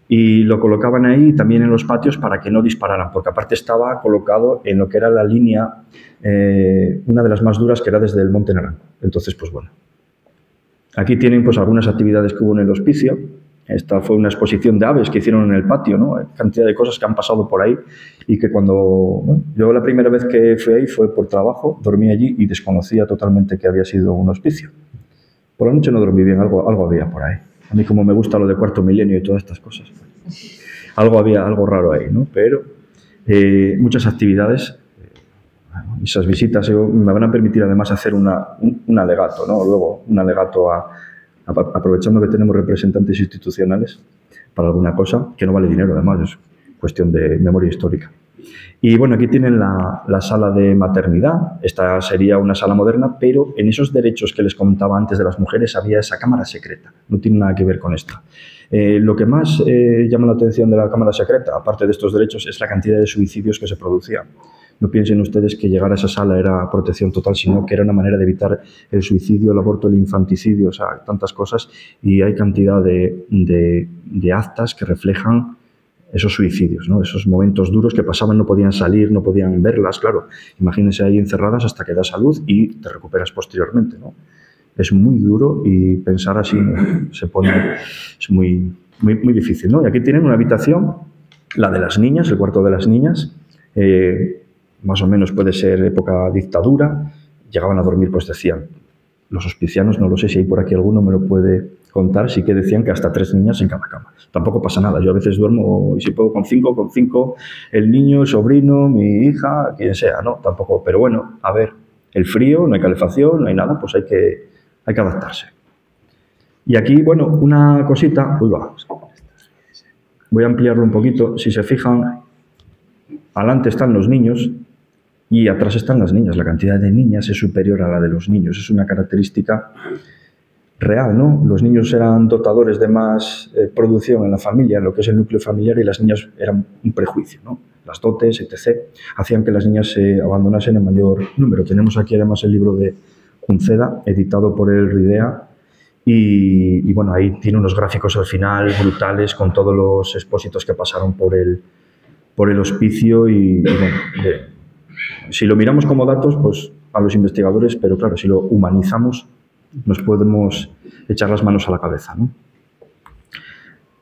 Y lo colocaban ahí también en los patios para que no dispararan, porque aparte estaba colocado en lo que era la línea, una de las más duras, que era desde el Monte Naranco. Entonces, pues bueno. Aquí tienen pues algunas actividades que hubo en el hospicio. Esta fue una exposición de aves que hicieron en el patio, ¿no? Hay cantidad de cosas que han pasado por ahí y que cuando... Bueno, yo la primera vez que fui ahí fue por trabajo, dormí allí y desconocía totalmente que había sido un hospicio. Por la noche no dormí bien, algo había por ahí. A mí como me gusta lo de Cuarto Milenio y todas estas cosas. Algo había, algo raro ahí, ¿no? Pero muchas actividades, esas visitas me van a permitir además hacer un alegato, ¿no? Luego un alegato aprovechando que tenemos representantes institucionales para alguna cosa, que no vale dinero además, es cuestión de memoria histórica. Y bueno, aquí tienen la sala de maternidad. Esta sería una sala moderna, pero en esos derechos que les comentaba antes de las mujeres había esa cámara secreta. No tiene nada que ver con esta. Lo que más llama la atención de la cámara secreta, aparte de estos derechos, es la cantidad de suicidios que se producían. No piensen ustedes que llegar a esa sala era protección total, sino que era una manera de evitar el suicidio, el aborto, el infanticidio, o sea, tantas cosas. Y hay cantidad de actas que reflejan esos suicidios, ¿no? Esos momentos duros que pasaban, no podían salir, no podían verlas, claro. Imagínense ahí encerradas hasta que das a luz y te recuperas posteriormente, ¿no? Es muy duro y pensar así es muy difícil, ¿no? Y aquí tienen una habitación, la de las niñas, el cuarto de las niñas, más o menos puede ser época dictadura, llegaban a dormir, pues decían, los hospicianos, no lo sé si hay por aquí alguno, me lo puede contar, sí que decían que hasta 3 niñas en cada cama. Tampoco pasa nada, yo a veces duermo, y si puedo con 5, el niño, el sobrino, mi hija, quien sea, ¿no? Tampoco, pero bueno, a ver, el frío, no hay calefacción, no hay nada, pues hay que adaptarse. Y aquí, bueno, una cosita, voy a ampliarlo un poquito, si se fijan, adelante están los niños y atrás están las niñas. La cantidad de niñas es superior a la de los niños. Es una característica real, ¿no? Los niños eran dotadores de más producción en la familia, en lo que es el núcleo familiar, y las niñas eran un prejuicio, ¿no? Las dotes, etc., hacían que las niñas se abandonasen en mayor número. Tenemos aquí además el libro de Junceda, editado por el Ridea, y bueno, ahí tiene unos gráficos al final brutales con todos los expósitos que pasaron por el hospicio y bueno, si lo miramos como datos, pues a los investigadores, pero claro, si lo humanizamos, nos podemos echar las manos a la cabeza, ¿no?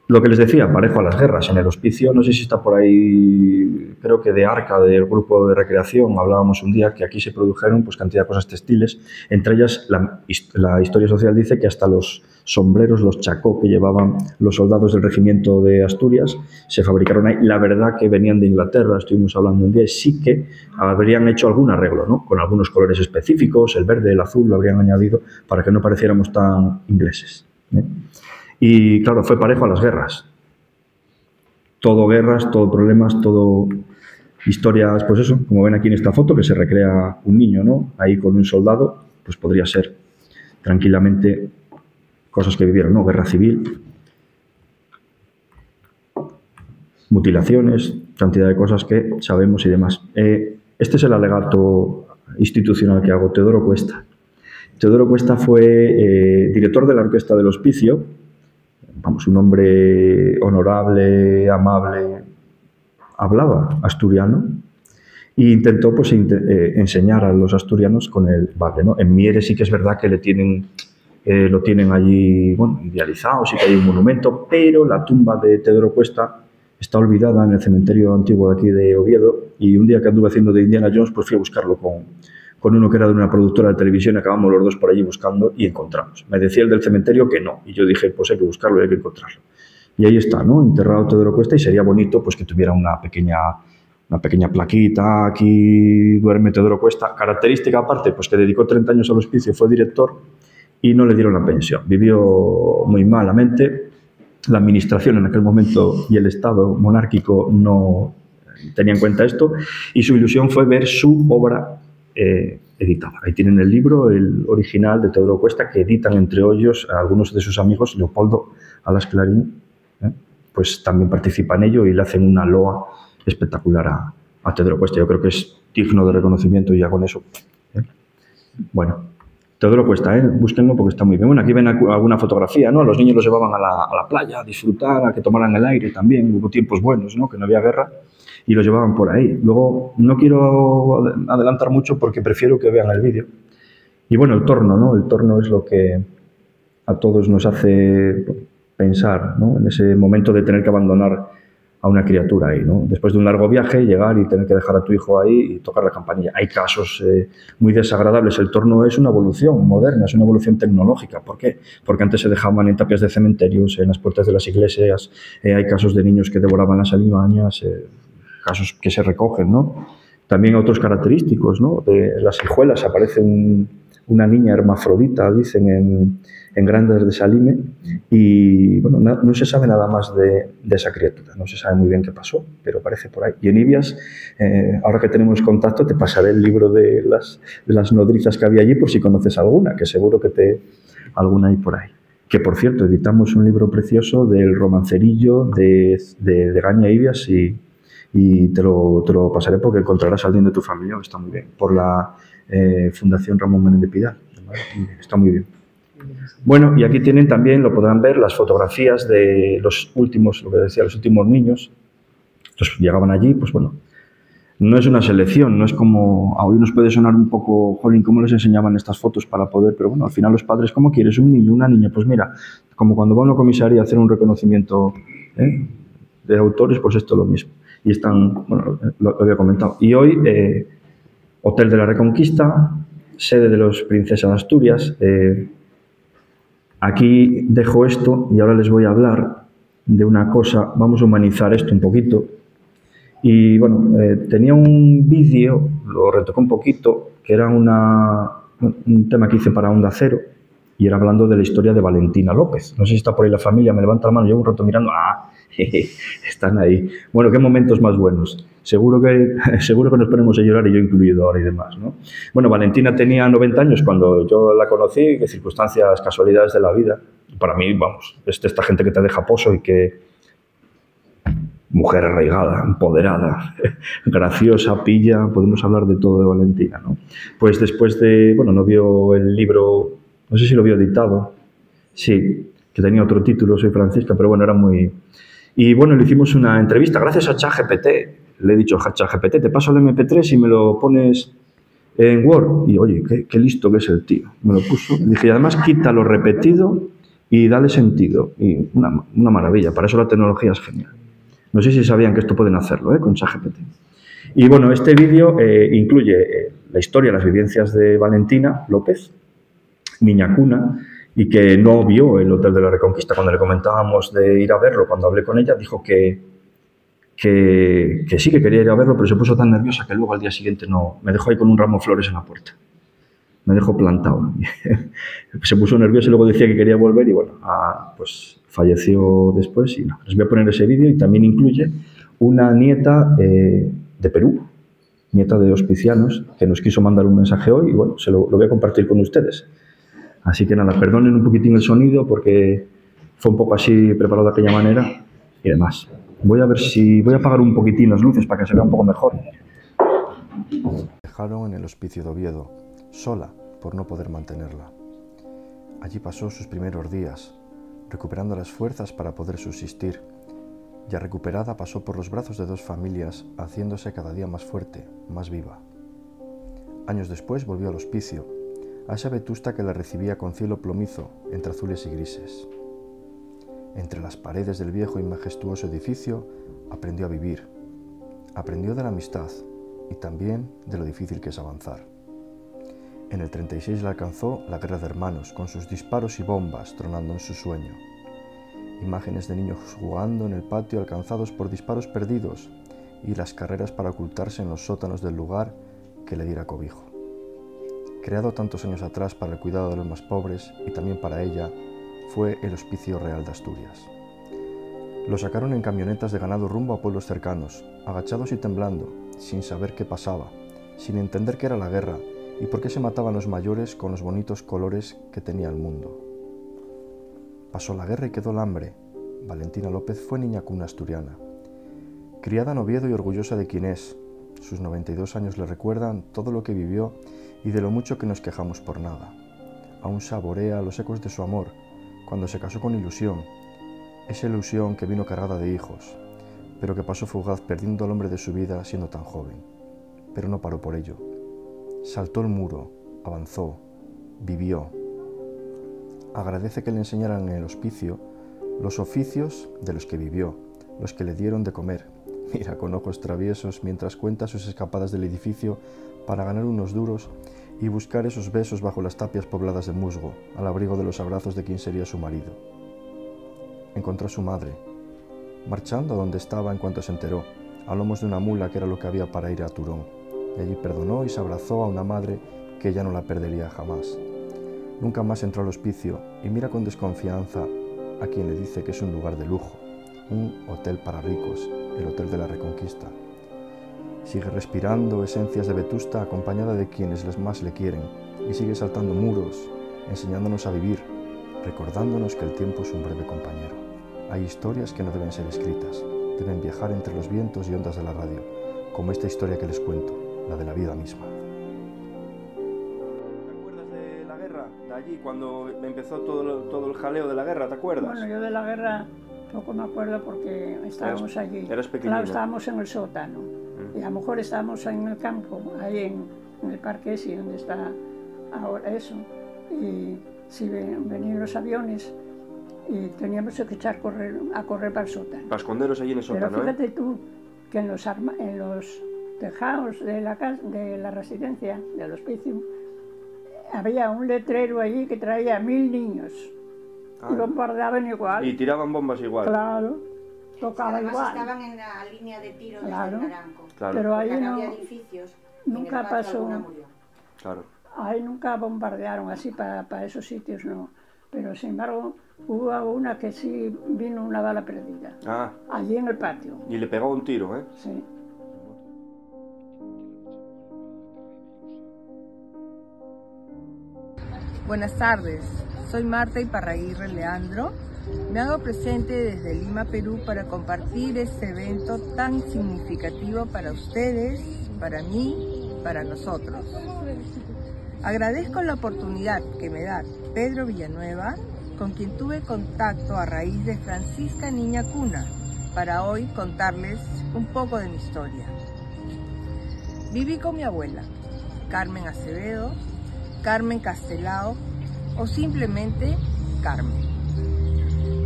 Lo que les decía, parejo a las guerras. En el hospicio, no sé si está por ahí, creo que de Arca, del grupo de recreación, hablábamos un día que aquí se produjeron pues cantidad de cosas textiles. Entre ellas, la historia social dice que hasta los sombreros, los chacó que llevaban los soldados del regimiento de Asturias, se fabricaron ahí. La verdad que venían de Inglaterra, estuvimos hablando un día, y sí que habrían hecho algún arreglo, ¿no? Con algunos colores específicos, el verde, el azul, lo habrían añadido para que no pareciéramos tan ingleses, ¿eh? Y claro, fue parejo a las guerras. Todo guerras, todo problemas, todo historias, pues eso, como ven aquí en esta foto, que se recrea un niño, ¿no? Ahí con un soldado, pues podría ser tranquilamente cosas que vivieron, ¿no? Guerra civil, mutilaciones, cantidad de cosas que sabemos y demás. Este es el alegato institucional que hago, Teodoro Cuesta. Teodoro Cuesta fue director de la Orquesta del Hospicio. Vamos, un hombre honorable, amable, hablaba asturiano e intentó pues, enseñar a los asturianos con el baile, ¿no? En Mieres sí que es verdad que lo tienen allí, bueno, idealizado, sí que hay un monumento, pero la tumba de Teodoro Cuesta está olvidada en el cementerio antiguo de aquí de Oviedo, y un día que anduve haciendo de Indiana Jones, pues fui a buscarlo con uno que era de una productora de televisión, acabamos los dos por allí buscando y encontramos. Me decía el del cementerio que no, y yo dije, pues hay que buscarlo y hay que encontrarlo. Y ahí está, ¿no? Enterrado Teodoro Cuesta, y sería bonito pues que tuviera una pequeña plaquita, aquí duerme Teodoro Cuesta. Característica aparte, pues que dedicó 30 años al hospicio, fue director y no le dieron la pensión. Vivió muy malamente. La administración en aquel momento y el Estado monárquico no tenían en cuenta esto, y su ilusión fue ver su obra editada. Ahí tienen el libro, el original de Teodoro Cuesta, que editan entre ellos a algunos de sus amigos. Leopoldo Alas Clarín, pues también participa en ello y le hacen una loa espectacular a Teodoro Cuesta. Yo creo que es digno de reconocimiento y ya con eso. Bueno, Todo lo cuesta, ¿eh? Búsquenlo porque está muy bien. Bueno, aquí ven alguna fotografía, ¿no? Los niños los llevaban a la playa a disfrutar, a que tomaran el aire también. Hubo tiempos buenos, ¿no? Que no había guerra y los llevaban por ahí. Luego, no quiero adelantar mucho porque prefiero que vean el vídeo. Y bueno, el torno, ¿no? El torno es lo que a todos nos hace pensar, ¿no? En ese momento de tener que abandonar a una criatura ahí, ¿no? Después de un largo viaje, llegar y tener que dejar a tu hijo ahí y tocar la campanilla. Hay casos muy desagradables. El torno es una evolución moderna, es una evolución tecnológica. ¿Por qué? Porque antes se dejaban en tapias de cementerios, en las puertas de las iglesias. Hay casos de niños que devoraban las alimañas, casos que se recogen, ¿no? También otros característicos, ¿no? De las hijuelas aparece una niña hermafrodita, dicen, en Grandas de Salime, y bueno, no se sabe nada más de esa criatura, no se sabe muy bien qué pasó, pero parece por ahí. Y en Ibias, ahora que tenemos contacto, te pasaré el libro de las nodrizas que había allí por si conoces alguna, que seguro que alguna hay por ahí. Que, por cierto, editamos un libro precioso del romancerillo de Gaña Ibias y te lo pasaré porque encontrarás a alguien de tu familia, está muy bien, por la Fundación Ramón Menéndez Pidal, está muy bien. Bueno, y aquí tienen también, lo podrán ver, las fotografías de los últimos, lo que decía, los últimos niños. Entonces llegaban allí, pues bueno, no es una selección, no es como, hoy nos puede sonar un poco, jolín, ¿cómo les enseñaban estas fotos para poder? Pero bueno, al final los padres, ¿cómo quieres? ¿Un niño, una niña? Pues mira, como cuando va a una comisaría a hacer un reconocimiento de autores, pues esto es lo mismo. Y están, bueno, lo había comentado. Y hoy, Hotel de la Reconquista, sede de los Princesas de Asturias. Aquí dejo esto y ahora les voy a hablar de una cosa, vamos a humanizar esto un poquito. Y bueno, tenía un vídeo, lo retoqué un poquito, que era un tema que hice para Onda Cero, y era hablando de la historia de Valentina López. No sé si está por ahí la familia, me levanta la mano, llevo un rato mirando, están ahí. Bueno, qué momentos más buenos. Seguro que nos ponemos a llorar y yo incluido ahora y demás, ¿no? Bueno, Valentina tenía 90 años cuando yo la conocí, que circunstancias, casualidades de la vida. Para mí, vamos, es esta gente que te deja poso y que... Mujer arraigada, empoderada, graciosa, pilla, podemos hablar de todo de Valentina, ¿no? Pues después de... Bueno, no vio el libro, no sé si lo vio editado, sí, que tenía otro título, Soy Francisca, pero bueno, era muy... Y bueno, le hicimos una entrevista gracias a ChatGPT. Le he dicho a ChatGPT, te paso el MP3 y me lo pones en Word. Y oye, qué listo que es el tío. Me lo puso. Dije, y además quita lo repetido y dale sentido. Y una maravilla. Para eso la tecnología es genial. No sé si sabían que esto pueden hacerlo con ChatGPT. Y bueno, este vídeo incluye la historia, las vivencias de Valentina López, niña cuna, y que no vio el Hotel de la Reconquista. Cuando le comentábamos de ir a verlo, cuando hablé con ella, dijo que sí, que quería ir a verlo, pero se puso tan nerviosa que luego al día siguiente no... Me dejó ahí con un ramo de flores en la puerta. Me dejó plantado. Se puso nerviosa y luego decía que quería volver y bueno, pues falleció después y no. Les voy a poner ese vídeo y también incluye una nieta de Perú, nieta de hospicianos, que nos quiso mandar un mensaje hoy y bueno, lo voy a compartir con ustedes. Así que nada, perdonen un poquitín el sonido porque fue un poco así preparado de aquella manera y demás. Voy a ver si... Voy a apagar un poquitín las luces para que se vea un poco mejor. Dejaron en el Hospicio de Oviedo, sola por no poder mantenerla. Allí pasó sus primeros días, recuperando las fuerzas para poder subsistir. Ya recuperada pasó por los brazos de dos familias, haciéndose cada día más fuerte, más viva. Años después volvió al hospicio, a esa vetusta que la recibía con cielo plomizo entre azules y grises. Entre las paredes del viejo y majestuoso edificio aprendió a vivir, aprendió de la amistad y también de lo difícil que es avanzar. En el 36 la alcanzó la guerra de hermanos, con sus disparos y bombas tronando en su sueño. Imágenes de niños jugando en el patio alcanzados por disparos perdidos y las carreras para ocultarse en los sótanos del lugar que le diera cobijo. Creado tantos años atrás para el cuidado de los más pobres y también para ella, fue el Hospicio Real de Asturias. Lo sacaron en camionetas de ganado rumbo a pueblos cercanos, agachados y temblando, sin saber qué pasaba, sin entender qué era la guerra y por qué se mataban los mayores con los bonitos colores que tenía el mundo. Pasó la guerra y quedó el hambre. Valentina López fue niña cuna asturiana. Criada en Oviedo y orgullosa de quien es, sus 92 años le recuerdan todo lo que vivió y de lo mucho que nos quejamos por nada. aún saborea los ecos de su amor cuando se casó con ilusión, esa ilusión que vino cargada de hijos, pero que pasó fugaz perdiendo al hombre de su vida siendo tan joven. Pero no paró por ello. Saltó el muro, avanzó, vivió. Agradece que le enseñaran en el hospicio los oficios de los que vivió, los que le dieron de comer. Mira con ojos traviesos mientras cuenta sus escapadas del edificio para ganar unos duros y buscar esos besos bajo las tapias pobladas de musgo, al abrigo de los abrazos de quien sería su marido. Encontró a su madre, marchando a donde estaba en cuanto se enteró, a lomos de una mula que era lo que había para ir a Turón, y allí perdonó y se abrazó a una madre que ya no la perdería jamás. Nunca más entró al hospicio y mira con desconfianza a quien le dice que es un lugar de lujo, un hotel para ricos, el Hotel de la Reconquista. Sigue respirando esencias de vetusta acompañada de quienes más le quieren y sigue saltando muros, enseñándonos a vivir, recordándonos que el tiempo es un breve compañero. Hay historias que no deben ser escritas, deben viajar entre los vientos y ondas de la radio, como esta historia que les cuento, la de la vida misma. ¿Te acuerdas de la guerra? De allí, cuando empezó todo el jaleo de la guerra, ¿te acuerdas? Bueno, yo de la guerra poco me acuerdo porque estábamos allí. Eras pequeñina. Claro, estábamos en el sótano. Y a lo mejor estábamos en el campo, ahí en el parque ese, donde está ahora eso. Y si venían los aviones y teníamos que echar a correr para el sótano. Para esconderos allí en el sótano. Pero fíjate tú que en los tejados de la residencia, del hospicio, había un letrero allí que traía 1000 niños. Y bombardeaban igual. Y tiraban bombas igual. Claro, tocaba además igual. estaban en la línea de tiro Claro. desde el Naranco. Claro. Pero ahí Porque no, había edificios. nunca en el patio pasó. alguna murió. Claro. Ahí nunca bombardearon así para esos sitios, no. Pero sin embargo, hubo una que sí vino una bala perdida. Ah. Allí en el patio. Y le pegó un tiro, ¿eh? Sí. Buenas tardes, soy Marta Iparraguirre Leandro. Me hago presente desde Lima, Perú, para compartir este evento tan significativo para ustedes, para mí, para nosotros. Agradezco la oportunidad que me da Pedro Villanueva, con quien tuve contacto a raíz de Francisca Niña Cuna, para hoy contarles un poco de mi historia. Viví con mi abuela, Carmen Acevedo, Carmen Castelao o simplemente Carmen.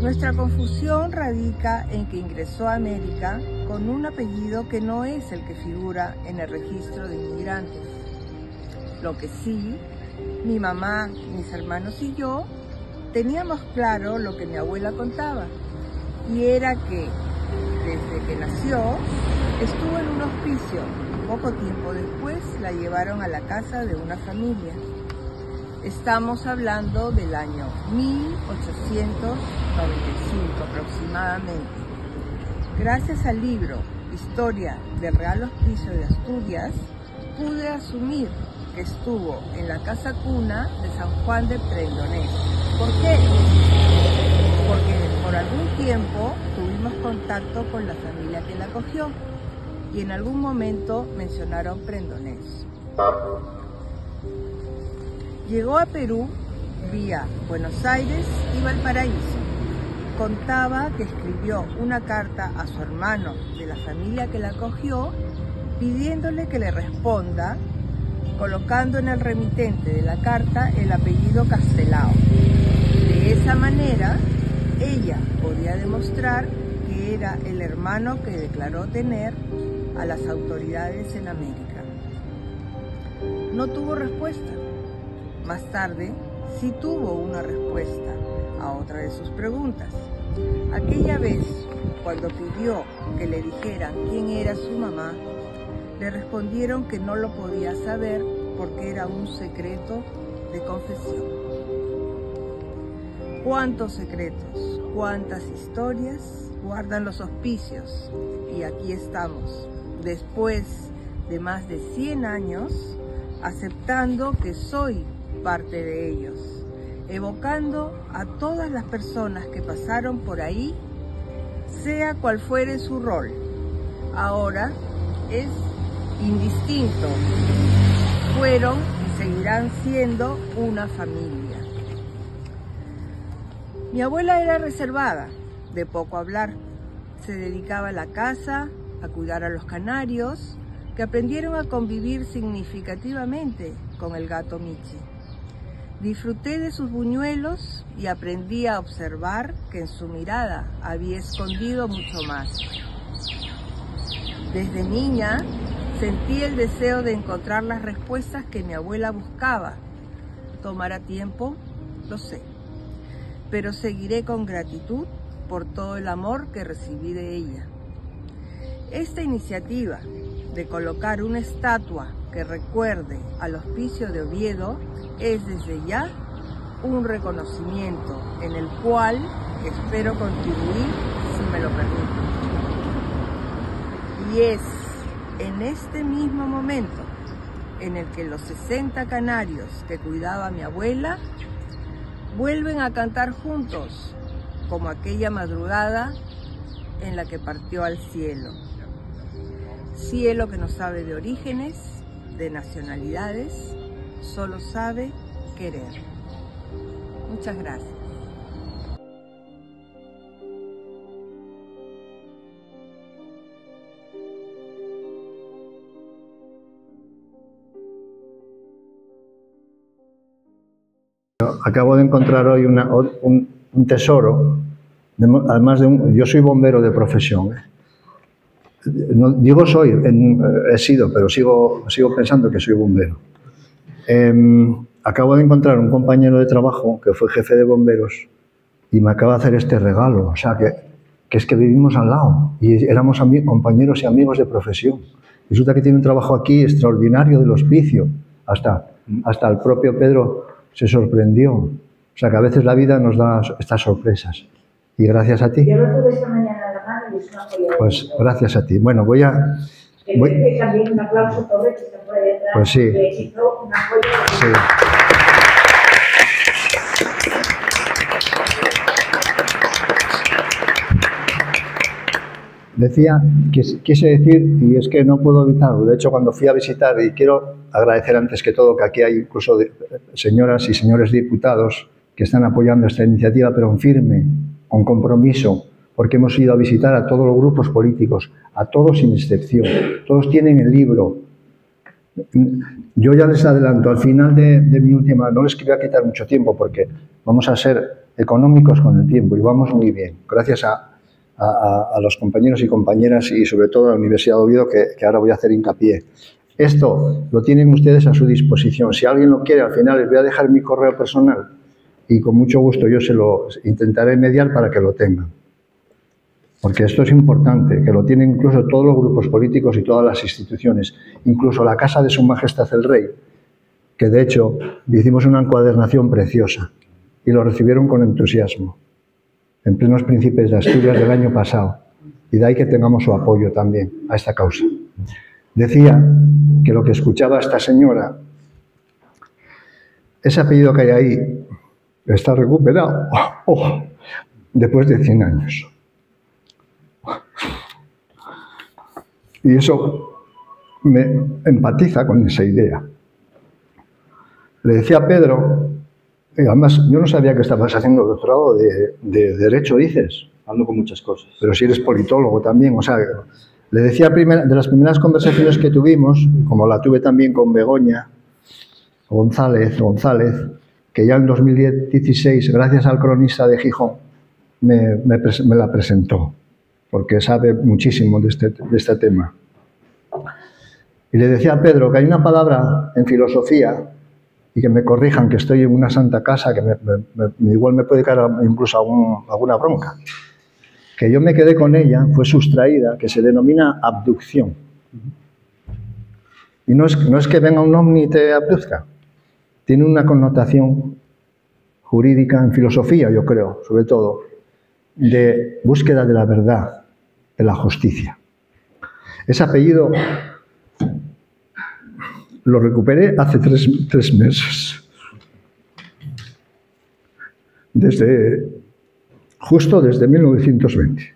Nuestra confusión radica en que ingresó a América con un apellido que no es el que figura en el registro de inmigrantes. Lo que sí, mi mamá, mis hermanos y yo teníamos claro lo que mi abuela contaba, y era que desde que nació estuvo en un hospicio. Poco tiempo después la llevaron a la casa de una familia. Estamos hablando del año 1895 aproximadamente. Gracias al libro Historia del Real Hospicio de Asturias, pude asumir que estuvo en la casa cuna de San Juan de Prendonés. ¿Por qué? Porque por algún tiempo tuvimos contacto con la familia que la acogió y en algún momento mencionaron Prendonés. Llegó a Perú vía Buenos Aires y Valparaíso. Contaba que escribió una carta a su hermano de la familia que la acogió pidiéndole que le responda, colocando en el remitente de la carta el apellido Castelao. De esa manera, ella podía demostrar que era el hermano que declaró tener a las autoridades en América. No tuvo respuesta. Más tarde, sí tuvo una respuesta a otra de sus preguntas. Aquella vez, cuando pidió que le dijeran quién era su mamá, le respondieron que no lo podía saber porque era un secreto de confesión. ¿Cuántos secretos, cuántas historias guardan los hospicios? Y aquí estamos, después de más de 100 años, aceptando que soy parte de ellos, evocando a todas las personas que pasaron por ahí, sea cual fuere su rol. Ahora es indistinto. Fueron y seguirán siendo una familia. Mi abuela era reservada, de poco hablar. Se dedicaba a la caza, a cuidar a los canarios, que aprendieron a convivir significativamente con el gato Michi. Disfruté de sus buñuelos y aprendí a observar que en su mirada había escondido mucho más. Desde niña sentí el deseo de encontrar las respuestas que mi abuela buscaba. ¿Tomará tiempo? Lo sé. Pero seguiré con gratitud por todo el amor que recibí de ella. Esta iniciativa de colocar una estatua que recuerde al Hospicio de Oviedo es desde ya un reconocimiento en el cual espero contribuir si me lo permiten. Y es en este mismo momento en el que los 60 canarios que cuidaba mi abuela vuelven a cantar juntos, como aquella madrugada en la que partió al cielo. Cielo que no sabe de orígenes, de nacionalidades, solo sabe querer. Muchas gracias. Acabo de encontrar hoy un tesoro, además de yo soy bombero de profesión. No, digo soy, he sido, pero sigo pensando que soy bombero. Acabo de encontrar un compañero de trabajo que fue jefe de bomberos y me acaba de hacer este regalo. O sea, que es que vivimos al lado y éramos compañeros y amigos de profesión. Resulta que tiene un trabajo aquí extraordinario del hospicio. Hasta el propio Pedro se sorprendió. O sea, que a veces la vida nos da estas sorpresas. Y gracias a ti. Yo lo tuve esta mañana en la mano y es una joya. Pues gracias a ti. Bueno, voy a... También un aplauso por ver que está por ahí detrás. Pues sí. Que hizo una joya. Sí. Decía, quise decir, y es que no puedo evitarlo, de hecho cuando fui a visitar, y quiero agradecer antes que todo que aquí hay incluso señoras y señores diputados que están apoyando esta iniciativa, pero en firme, con compromiso, porque hemos ido a visitar a todos los grupos políticos, a todos sin excepción, todos tienen el libro. Yo ya les adelanto, al final de mi última, no les quería quitar mucho tiempo porque vamos a ser económicos con el tiempo y vamos muy bien, gracias a los compañeros y compañeras y sobre todo a la Universidad de Oviedo que ahora voy a hacer hincapié. Esto lo tienen ustedes a su disposición. Si alguien lo quiere, al final les voy a dejar mi correo personal y con mucho gusto yo se lo intentaré mediar para que lo tengan. Porque esto es importante, que lo tienen incluso todos los grupos políticos y todas las instituciones, incluso la Casa de Su Majestad el Rey, que de hecho hicimos una encuadernación preciosa y lo recibieron con entusiasmo, en plenos Príncipes de Asturias del año pasado, y de ahí que tengamos su apoyo también a esta causa. Decía que lo que escuchaba esta señora, ese apellido que hay ahí, está recuperado después de 100 años. Y eso me empatiza con esa idea. Le decía a Pedro, además yo no sabía que estabas haciendo doctorado de Derecho, dices. Ando con muchas cosas. Pero si eres politólogo también, o sea, le decía de las primeras conversaciones que tuvimos, como la tuve también con Begoña González, que ya en 2016, gracias al cronista de Gijón, me la presentó, porque sabe muchísimo de este tema. Y le decía a Pedro que hay una palabra en filosofía, y que me corrijan que estoy en una santa casa, que igual me puede caer incluso alguna bronca, que yo me quedé con ella, fue sustraída, que se denomina abducción. Y no es que venga un ovni y te abduzca, tiene una connotación jurídica en filosofía, yo creo, sobre todo, de búsqueda de la verdad, de la justicia. Ese apellido lo recuperé hace tres meses. Justo desde 1920.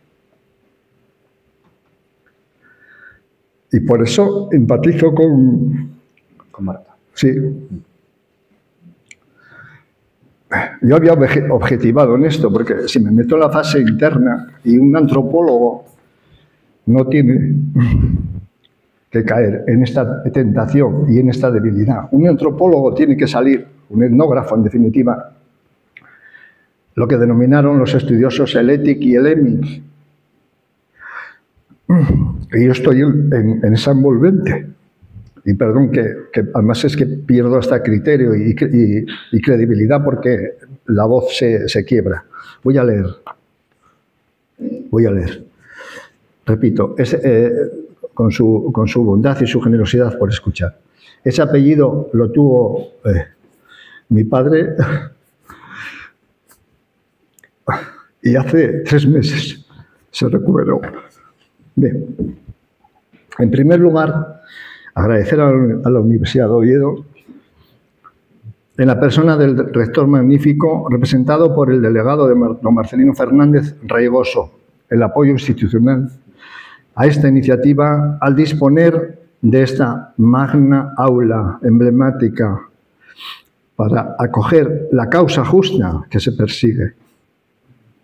Y por eso empatizo con Marta. Sí. Yo había objetivado en esto, porque si me meto en la fase interna y un antropólogo no tiene que caer en esta tentación y en esta debilidad. Un antropólogo tiene que salir, un etnógrafo en definitiva, lo que denominaron los estudiosos el étic y el émic. Y yo estoy en esa envolvente. Y perdón que además es que pierdo hasta criterio y credibilidad porque la voz se quiebra. Voy a leer. Repito, con su bondad y su generosidad por escuchar. Ese apellido lo tuvo mi padre y hace 3 meses se recuperó. Bien. En primer lugar, agradecer a la Universidad de Oviedo, en la persona del rector magnífico, representado por el delegado de don Marcelino Fernández Reigoso, el apoyo institucional a esta iniciativa al disponer de esta magna aula emblemática para acoger la causa justa que se persigue,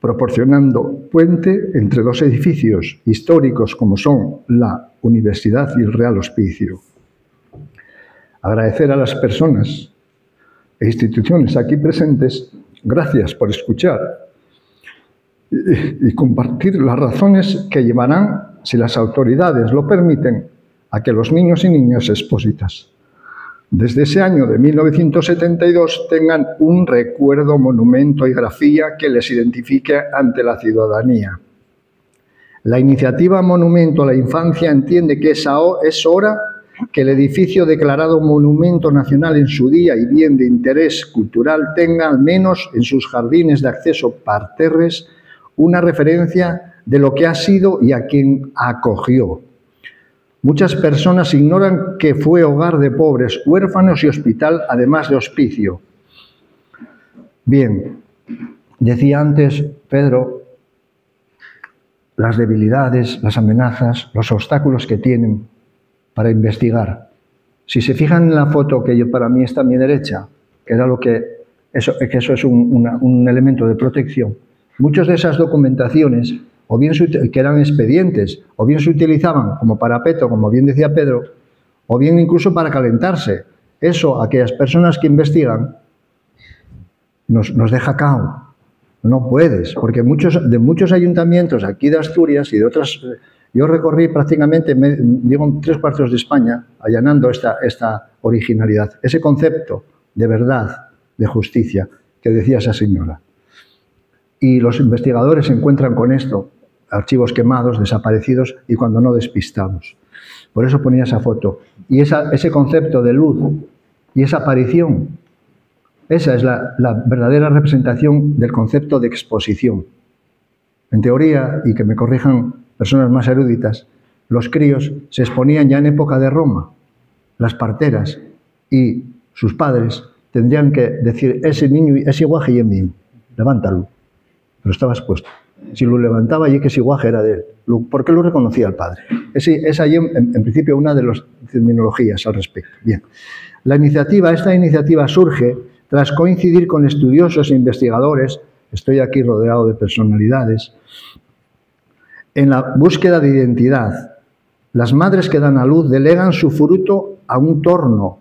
proporcionando puente entre 2 edificios históricos como son la Universidad y el Real Hospicio. Agradecer a las personas e instituciones aquí presentes, gracias por escuchar y compartir las razones que llevarán, si las autoridades lo permiten, a que los niños y niñas expósitas desde ese año de 1972 tengan un recuerdo, monumento y grafía que les identifique ante la ciudadanía. La iniciativa Monumento a la Infancia entiende que es hora que el edificio declarado Monumento Nacional en su día y bien de interés cultural tenga, al menos en sus jardines de acceso parterres, una referencia de lo que ha sido y a quien acogió. Muchas personas ignoran que fue hogar de pobres, huérfanos y hospital, además de hospicio. Bien, decía antes Pedro, las debilidades, las amenazas, los obstáculos que tienen para investigar. Si se fijan en la foto que para mí está a mi derecha, que era eso es un elemento de protección, muchas de esas documentaciones, o bien que eran expedientes, o bien se utilizaban como parapeto, como bien decía Pedro, o bien incluso para calentarse. Eso, a aquellas personas que investigan, nos deja cao. No puedes, porque de muchos ayuntamientos aquí de Asturias y de otras... Yo recorrí prácticamente, digo, 3/4 de España, allanando esta originalidad, ese concepto de verdad, de justicia, que decía esa señora. Y los investigadores se encuentran con esto, archivos quemados, desaparecidos y cuando no despistados. Por eso ponía esa foto. Y ese concepto de luz y esa aparición, esa es la verdadera representación del concepto de exposición. En teoría, y que me corrijan personas más eruditas, los críos se exponían ya en época de Roma. Las parteras y sus padres tendrían que decir, ese niño, ese guaje y es mío, levántalo. Pero estaba expuesto. Si lo levantaba, y que ese guaje era de él. ¿Por qué lo reconocía el padre? Es ahí, en principio, una de las terminologías al respecto. Bien. Esta iniciativa surge tras coincidir con estudiosos e investigadores, estoy aquí rodeado de personalidades, en la búsqueda de identidad. Las madres que dan a luz delegan su fruto a un torno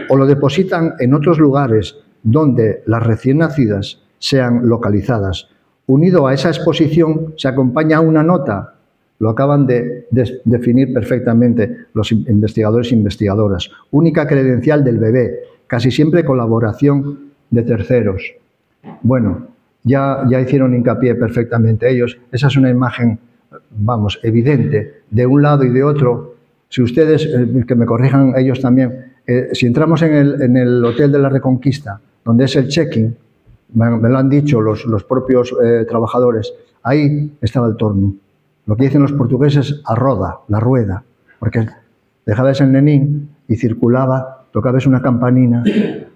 o lo depositan en otros lugares donde las recién nacidas sean localizadas. Unido a esa exposición se acompaña una nota, lo acaban de definir perfectamente los investigadores e investigadoras, única credencial del bebé, casi siempre colaboración de terceros. Bueno, ya hicieron hincapié perfectamente ellos, esa es una imagen, vamos, evidente, de un lado y de otro. Si ustedes, que me corrijan ellos también, si entramos en el Hotel de la Reconquista, donde es el check-in, me lo han dicho los propios trabajadores, ahí estaba el torno. Lo que dicen los portugueses, a roda, la rueda, porque dejabas el nenín y circulaba, tocabas una campanina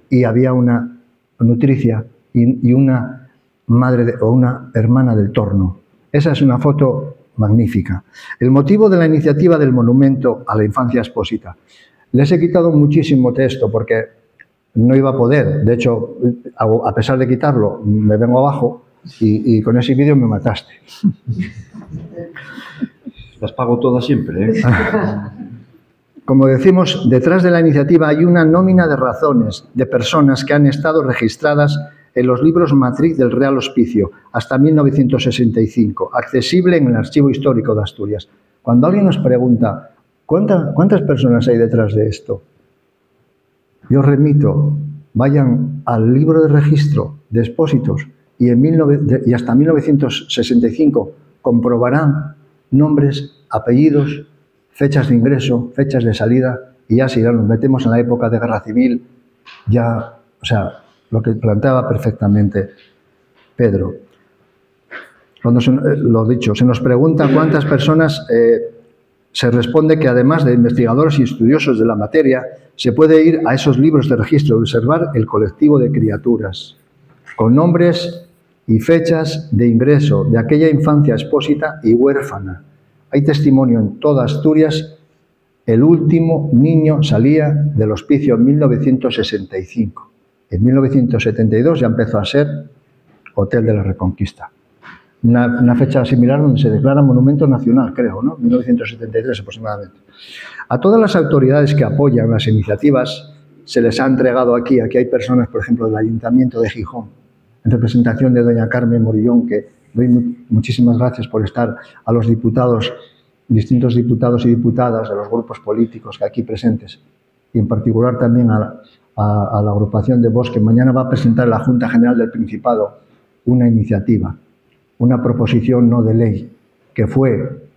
y había una nutricia y una madre o una hermana del torno. Esa es una foto magnífica. El motivo de la iniciativa del monumento a la infancia expósita. Les he quitado muchísimo texto porque no iba a poder. De hecho, a pesar de quitarlo, me vengo abajo y con ese vídeo me mataste. Las pago todas siempre, ¿eh? Como decimos, detrás de la iniciativa hay una nómina de razones, de personas que han estado registradas en los libros matriz del Real Hospicio hasta 1965, accesible en el Archivo Histórico de Asturias. Cuando alguien nos pregunta, ¿cuántas personas hay detrás de esto? Yo remito, vayan al libro de registro de expósitos y hasta 1965 comprobarán nombres, apellidos, fechas de ingreso, fechas de salida, y ya si ya nos metemos en la época de guerra civil, ya, o sea, lo que planteaba perfectamente Pedro. Cuando lo dicho, se nos pregunta cuántas personas, se responde que además de investigadores y estudiosos de la materia, se puede ir a esos libros de registro y observar el colectivo de criaturas, con nombres y fechas de ingreso de aquella infancia expósita y huérfana. Hay testimonio en toda Asturias. El último niño salía del hospicio en 1965. En 1972 ya empezó a ser Hotel de la Reconquista. Una fecha similar donde se declara monumento nacional, creo, ¿no? 1973 aproximadamente. A todas las autoridades que apoyan las iniciativas se les ha entregado aquí hay personas, por ejemplo, del Ayuntamiento de Gijón, en representación de doña Carmen Morillón, que doy muchísimas gracias por estar, a los diputados, distintos diputados y diputadas de los grupos políticos que aquí presentes, y en particular también a la agrupación de Vox, que mañana va a presentar en la Junta General del Principado una iniciativa, una proposición no de ley, que fue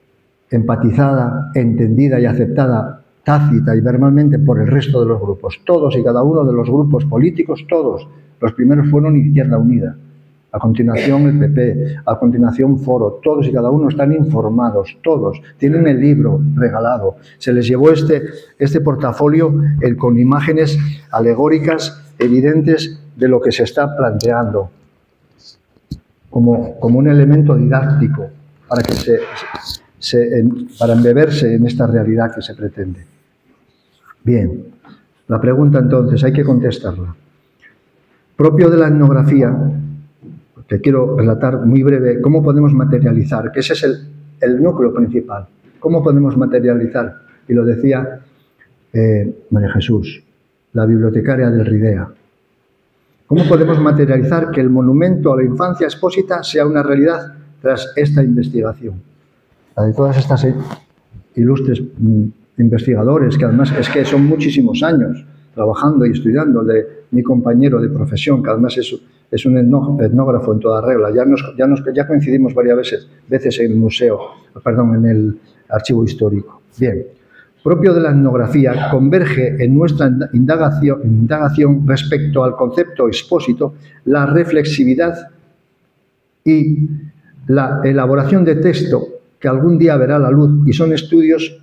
empatizada, entendida y aceptada tácita y verbalmente por el resto de los grupos. Todos y cada uno de los grupos políticos, todos. Los primeros fueron Izquierda Unida, a continuación el PP, a continuación Foro. Todos y cada uno están informados, todos. Tienen el libro regalado. Se les llevó este portafolio con imágenes alegóricas, evidentes de lo que se está planteando, como un elemento didáctico para que para embeberse en esta realidad que se pretende. Bien, la pregunta entonces hay que contestarla. Propio de la etnografía, que quiero relatar muy breve, cómo podemos materializar, que ese es el núcleo principal. ¿Cómo podemos materializar? Y lo decía María Jesús, la bibliotecaria del RIDEA. ¿Cómo podemos materializar que el monumento a la infancia expósita sea una realidad tras esta investigación? La de todas estas ilustres investigadores, que además es que son muchísimos años trabajando y estudiando, de mi compañero de profesión, que además es un etnógrafo en toda regla. Ya coincidimos varias veces en el museo, perdón, en el archivo histórico. Bien, propio de la etnografía, converge en nuestra indagación respecto al concepto expósito la reflexividad y la elaboración de texto que algún día verá la luz, y son estudiados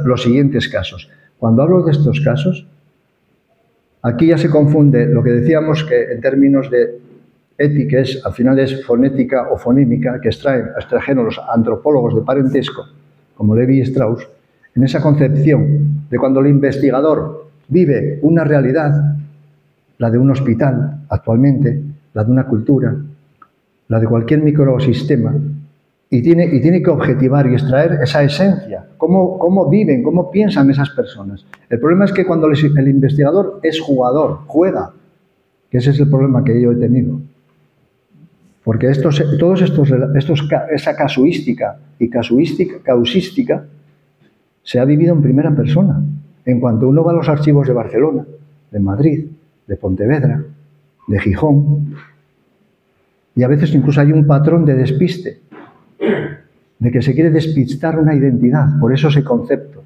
los siguientes casos. Cuando hablo de estos casos, aquí ya se confunde lo que decíamos que en términos de ética al final es fonética o fonémica, que extrajeron los antropólogos de parentesco, como Levi Strauss, en esa concepción de cuando el investigador vive una realidad, la de un hospital actualmente, la de una cultura, la de cualquier microsistema, y tiene que objetivar y extraer esa esencia, cómo viven, cómo piensan esas personas. El problema es que cuando el investigador es jugador, juega, que ese es el problema que yo he tenido. Porque esa casuística y causística se ha vivido en primera persona. En cuanto uno va a los archivos de Barcelona, de Madrid, de Pontevedra, de Gijón, y a veces incluso hay un patrón de despiste, de que se quiere despistar una identidad, por eso ese concepto.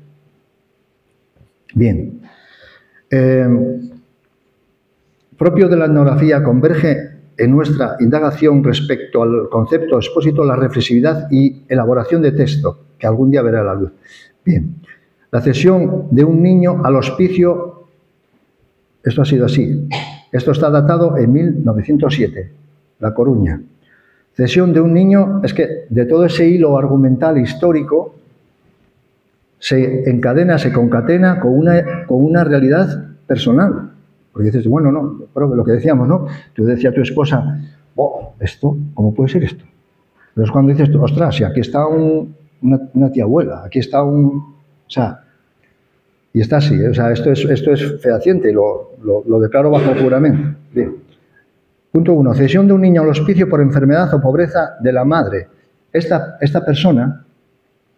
Bien. Propio de la etnografía, converge en nuestra indagación respecto al concepto expósito la reflexividad y elaboración de texto, que algún día verá la luz. Bien. La cesión de un niño al hospicio, esto ha sido así. Esto está datado en 1907, La Coruña. Cesión de un niño, es que de todo ese hilo argumental histórico se encadena, se concatena con una realidad personal. Porque dices, bueno, no, pero lo que decíamos, ¿no? Tú decías a tu esposa, oh, esto, ¿cómo puede ser esto? Pero es cuando dices, ostras, si aquí está una tía abuela, aquí está o sea, y está así, o sea, esto es fehaciente y lo declaro bajo juramento. Bien. Punto 1. Cesión de un niño al hospicio por enfermedad o pobreza de la madre. Esta persona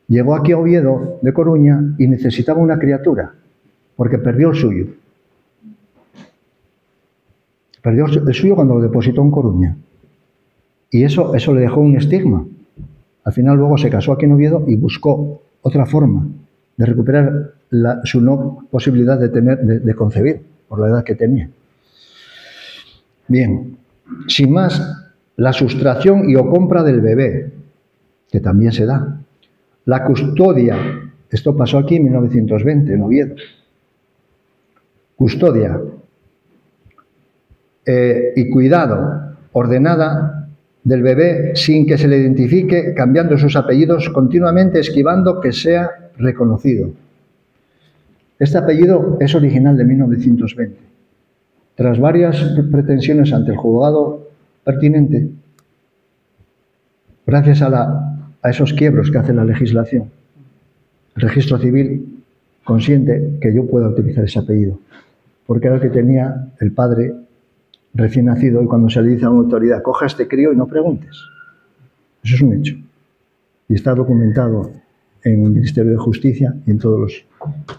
llegó aquí a Oviedo, de Coruña, y necesitaba una criatura, porque perdió el suyo. Perdió el suyo cuando lo depositó en Coruña. Y eso le dejó un estigma. Al final luego se casó aquí en Oviedo y buscó otra forma de recuperar su no posibilidad de concebir, por la edad que tenía. Bien, sin más, la sustracción y o compra del bebé, que también se da. La custodia, esto pasó aquí en 1920, en Oviedo. Custodia y cuidado ordenada del bebé sin que se le identifique, cambiando sus apellidos continuamente, esquivando que sea reconocido. Este apellido es original de 1920. Tras varias pretensiones ante el juzgado pertinente, gracias a esos quiebros que hace la legislación, el registro civil consiente que yo pueda utilizar ese apellido, porque era el que tenía el padre recién nacido, y cuando se le dice a una autoridad, coja a este crío y no preguntes. Eso es un hecho. Y está documentado en el Ministerio de Justicia y en todos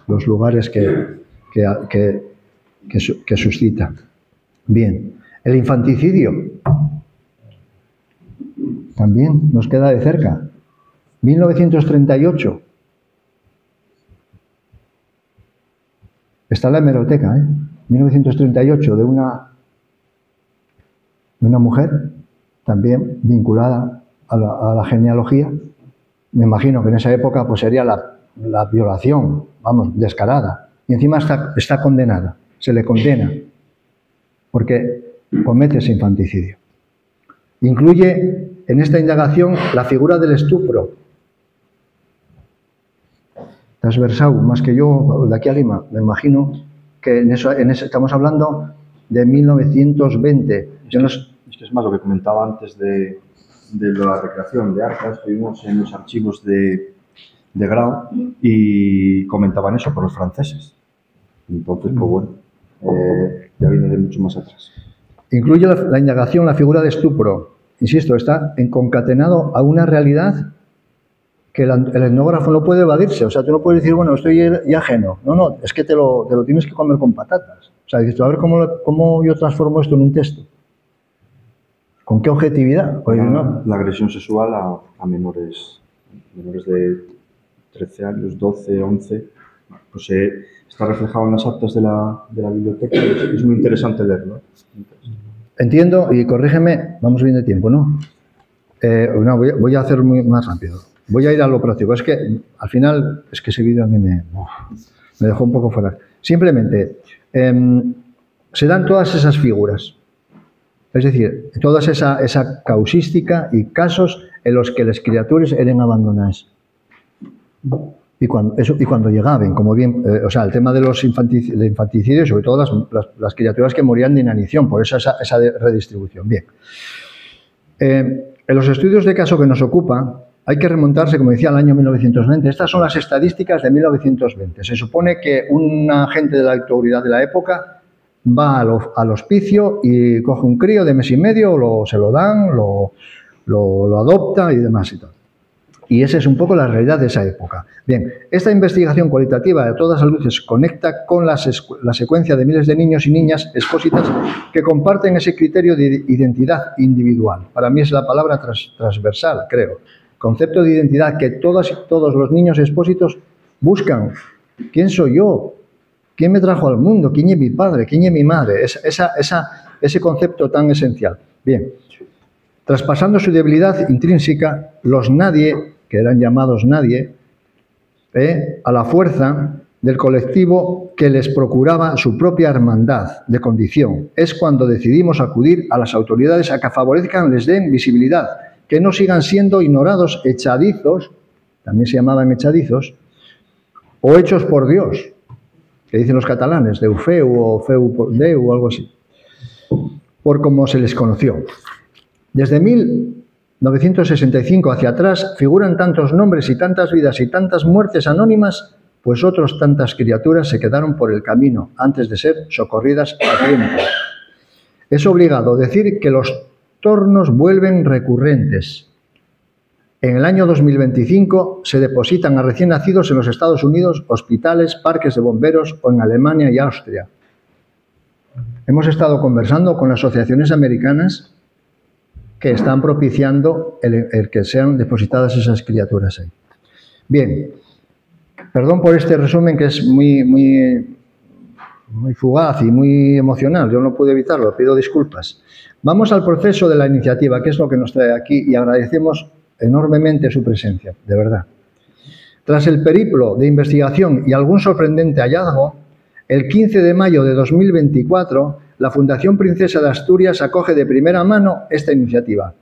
los lugares que suscita. Bien, el infanticidio también nos queda de cerca. 1938. Está en la hemeroteca, 1938, de una mujer también vinculada a la genealogía. Me imagino que en esa época pues sería la violación, vamos, descarada. Y encima está condenada, se le condena porque comete ese infanticidio. Incluye en esta indagación la figura del estupro. Transversal, más que yo, de aquí a Lima, me imagino que estamos hablando de 1920. Es que es más lo que comentaba antes de la recreación de Arcas. Estuvimos en los archivos de Grau y comentaban eso por los franceses. Entonces, pues bueno, ya viene de mucho más atrás. Incluye la indagación la figura de estupro. Insisto, está concatenado a una realidad que el etnógrafo no puede evadirse. O sea, tú no puedes decir, bueno, estoy ya ajeno. No, es que te lo tienes que comer con patatas. O sea, dices, a ver cómo yo transformo esto en un texto. ¿Con qué objetividad? La agresión sexual a menores de 13 años, 12, 11, pues está reflejado en las actas de la biblioteca. Es muy interesante leerlo. Entiendo, y corrígeme, vamos bien de tiempo, ¿no? Voy a hacer más rápido. Voy a ir a lo práctico. Es que, al final, es que ese vídeo a mí me dejó un poco fuera. Simplemente, se dan todas esas figuras. Es decir, toda esa causística y casos en los que las criaturas eran abandonadas. Y cuando llegaban, como bien, o sea, el tema de los infanticidios, sobre todo las criaturas que morían de inanición, por eso esa redistribución. Bien. En los estudios de caso que nos ocupan, hay que remontarse, como decía, al año 1920. Estas son las estadísticas de 1920. Se supone que un agente de la autoridad de la época va al hospicio y coge un crío de mes y medio, se lo dan, lo adopta y demás y todo. Y esa es un poco la realidad de esa época. Bien, esta investigación cualitativa de todas las luces conecta con la secuencia de miles de niños y niñas expósitas que comparten ese criterio de identidad individual. Para mí es la palabra transversal, creo. Concepto de identidad que todas y todos los niños expósitos buscan. ¿Quién soy yo? ¿Quién me trajo al mundo? ¿Quién es mi padre? ¿Quién es mi madre? Ese concepto tan esencial. Bien, traspasando su debilidad intrínseca, los nadie, que eran llamados nadie, a la fuerza del colectivo que les procuraba su propia hermandad de condición. Es cuando decidimos acudir a las autoridades a que favorezcan, les den visibilidad, que no sigan siendo ignorados, echadizos, también se llamaban echadizos, o hechos por Dios, que dicen los catalanes, Déu feu o feu por Déu o algo así, por como se les conoció. Desde 1965 hacia atrás figuran tantos nombres y tantas vidas y tantas muertes anónimas, pues otros tantas criaturas se quedaron por el camino antes de ser socorridas a tiempo. Es obligado decir que los tornos vuelven recurrentes. En el año 2025 se depositan a recién nacidos en los Estados Unidos, hospitales, parques de bomberos o en Alemania y Austria. Hemos estado conversando con asociaciones americanas que están propiciando el que sean depositadas esas criaturas ahí. Bien, perdón por este resumen que es muy fugaz y muy emocional, yo no pude evitarlo, pido disculpas. Vamos al proceso de la iniciativa, que es lo que nos trae aquí, y agradecemos enormemente su presencia, de verdad. Tras el periplo de investigación y algún sorprendente hallazgo, el 15 de mayo de 2024, la Fundación Princesa de Asturias acoge de primera mano esta iniciativa,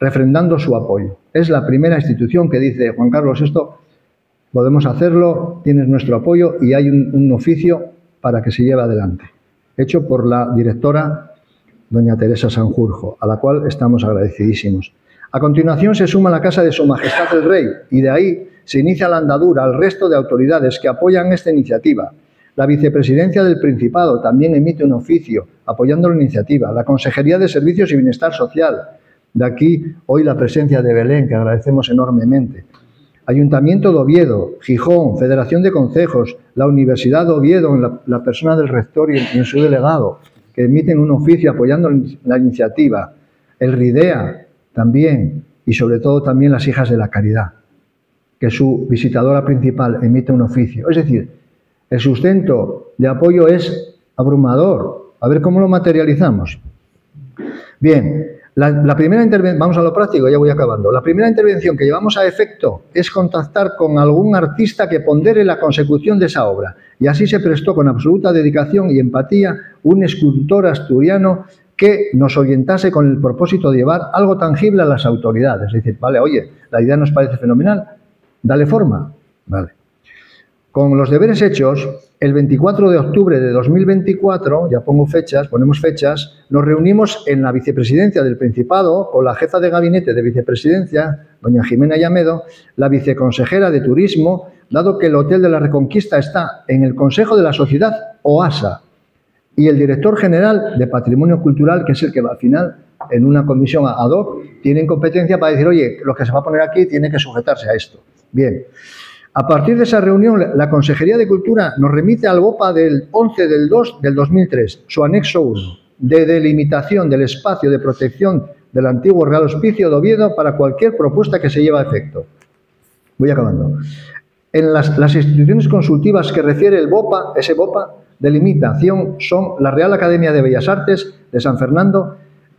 refrendando su apoyo. Es la primera institución que dice, Juan Carlos, esto podemos hacerlo, tienes nuestro apoyo y hay un oficio para que se lleve adelante, hecho por la directora, doña Teresa Sanjurjo, a la cual estamos agradecidísimos. A continuación se suma la Casa de Su Majestad el Rey y de ahí se inicia la andadura al resto de autoridades que apoyan esta iniciativa. La Vicepresidencia del Principado también emite un oficio apoyando la iniciativa. La Consejería de Servicios y Bienestar Social. De aquí hoy la presencia de Belén, que agradecemos enormemente. Ayuntamiento de Oviedo, Gijón, Federación de Concejos, la Universidad de Oviedo, en la persona del rector y en su delegado, que emiten un oficio apoyando la iniciativa. El RIDEA también, y sobre todo también las Hijas de la Caridad, que su visitadora principal emite un oficio. Es decir, el sustento de apoyo es abrumador. A ver cómo lo materializamos. Bien, la primera intervención, vamos a lo práctico, ya voy acabando. La primera intervención que llevamos a efecto es contactar con algún artista que pondere la consecución de esa obra. Y así se prestó con absoluta dedicación y empatía un escultor asturiano que nos orientase con el propósito de llevar algo tangible a las autoridades. Es decir, vale, oye, la idea nos parece fenomenal, dale forma. Vale. Con los deberes hechos, el 24 de octubre de 2024, ya ponemos fechas, nos reunimos en la Vicepresidencia del Principado con la jefa de gabinete de Vicepresidencia, doña Jimena Llamedo, la viceconsejera de Turismo, dado que el Hotel de la Reconquista está en el Consejo de la Sociedad OASA, y el director general de Patrimonio Cultural, que es el que al final, en una comisión ad hoc, tienen competencia para decir, oye, lo que se va a poner aquí tiene que sujetarse a esto. Bien. A partir de esa reunión, la Consejería de Cultura nos remite al BOPA del 11 del 2 del 2003, su anexo 1, de delimitación del espacio de protección del antiguo Real Hospicio de Oviedo para cualquier propuesta que se lleve a efecto. Voy acabando. En las instituciones consultivas que refiere el BOPA, ese BOPA de limitación son la Real Academia de Bellas Artes de San Fernando,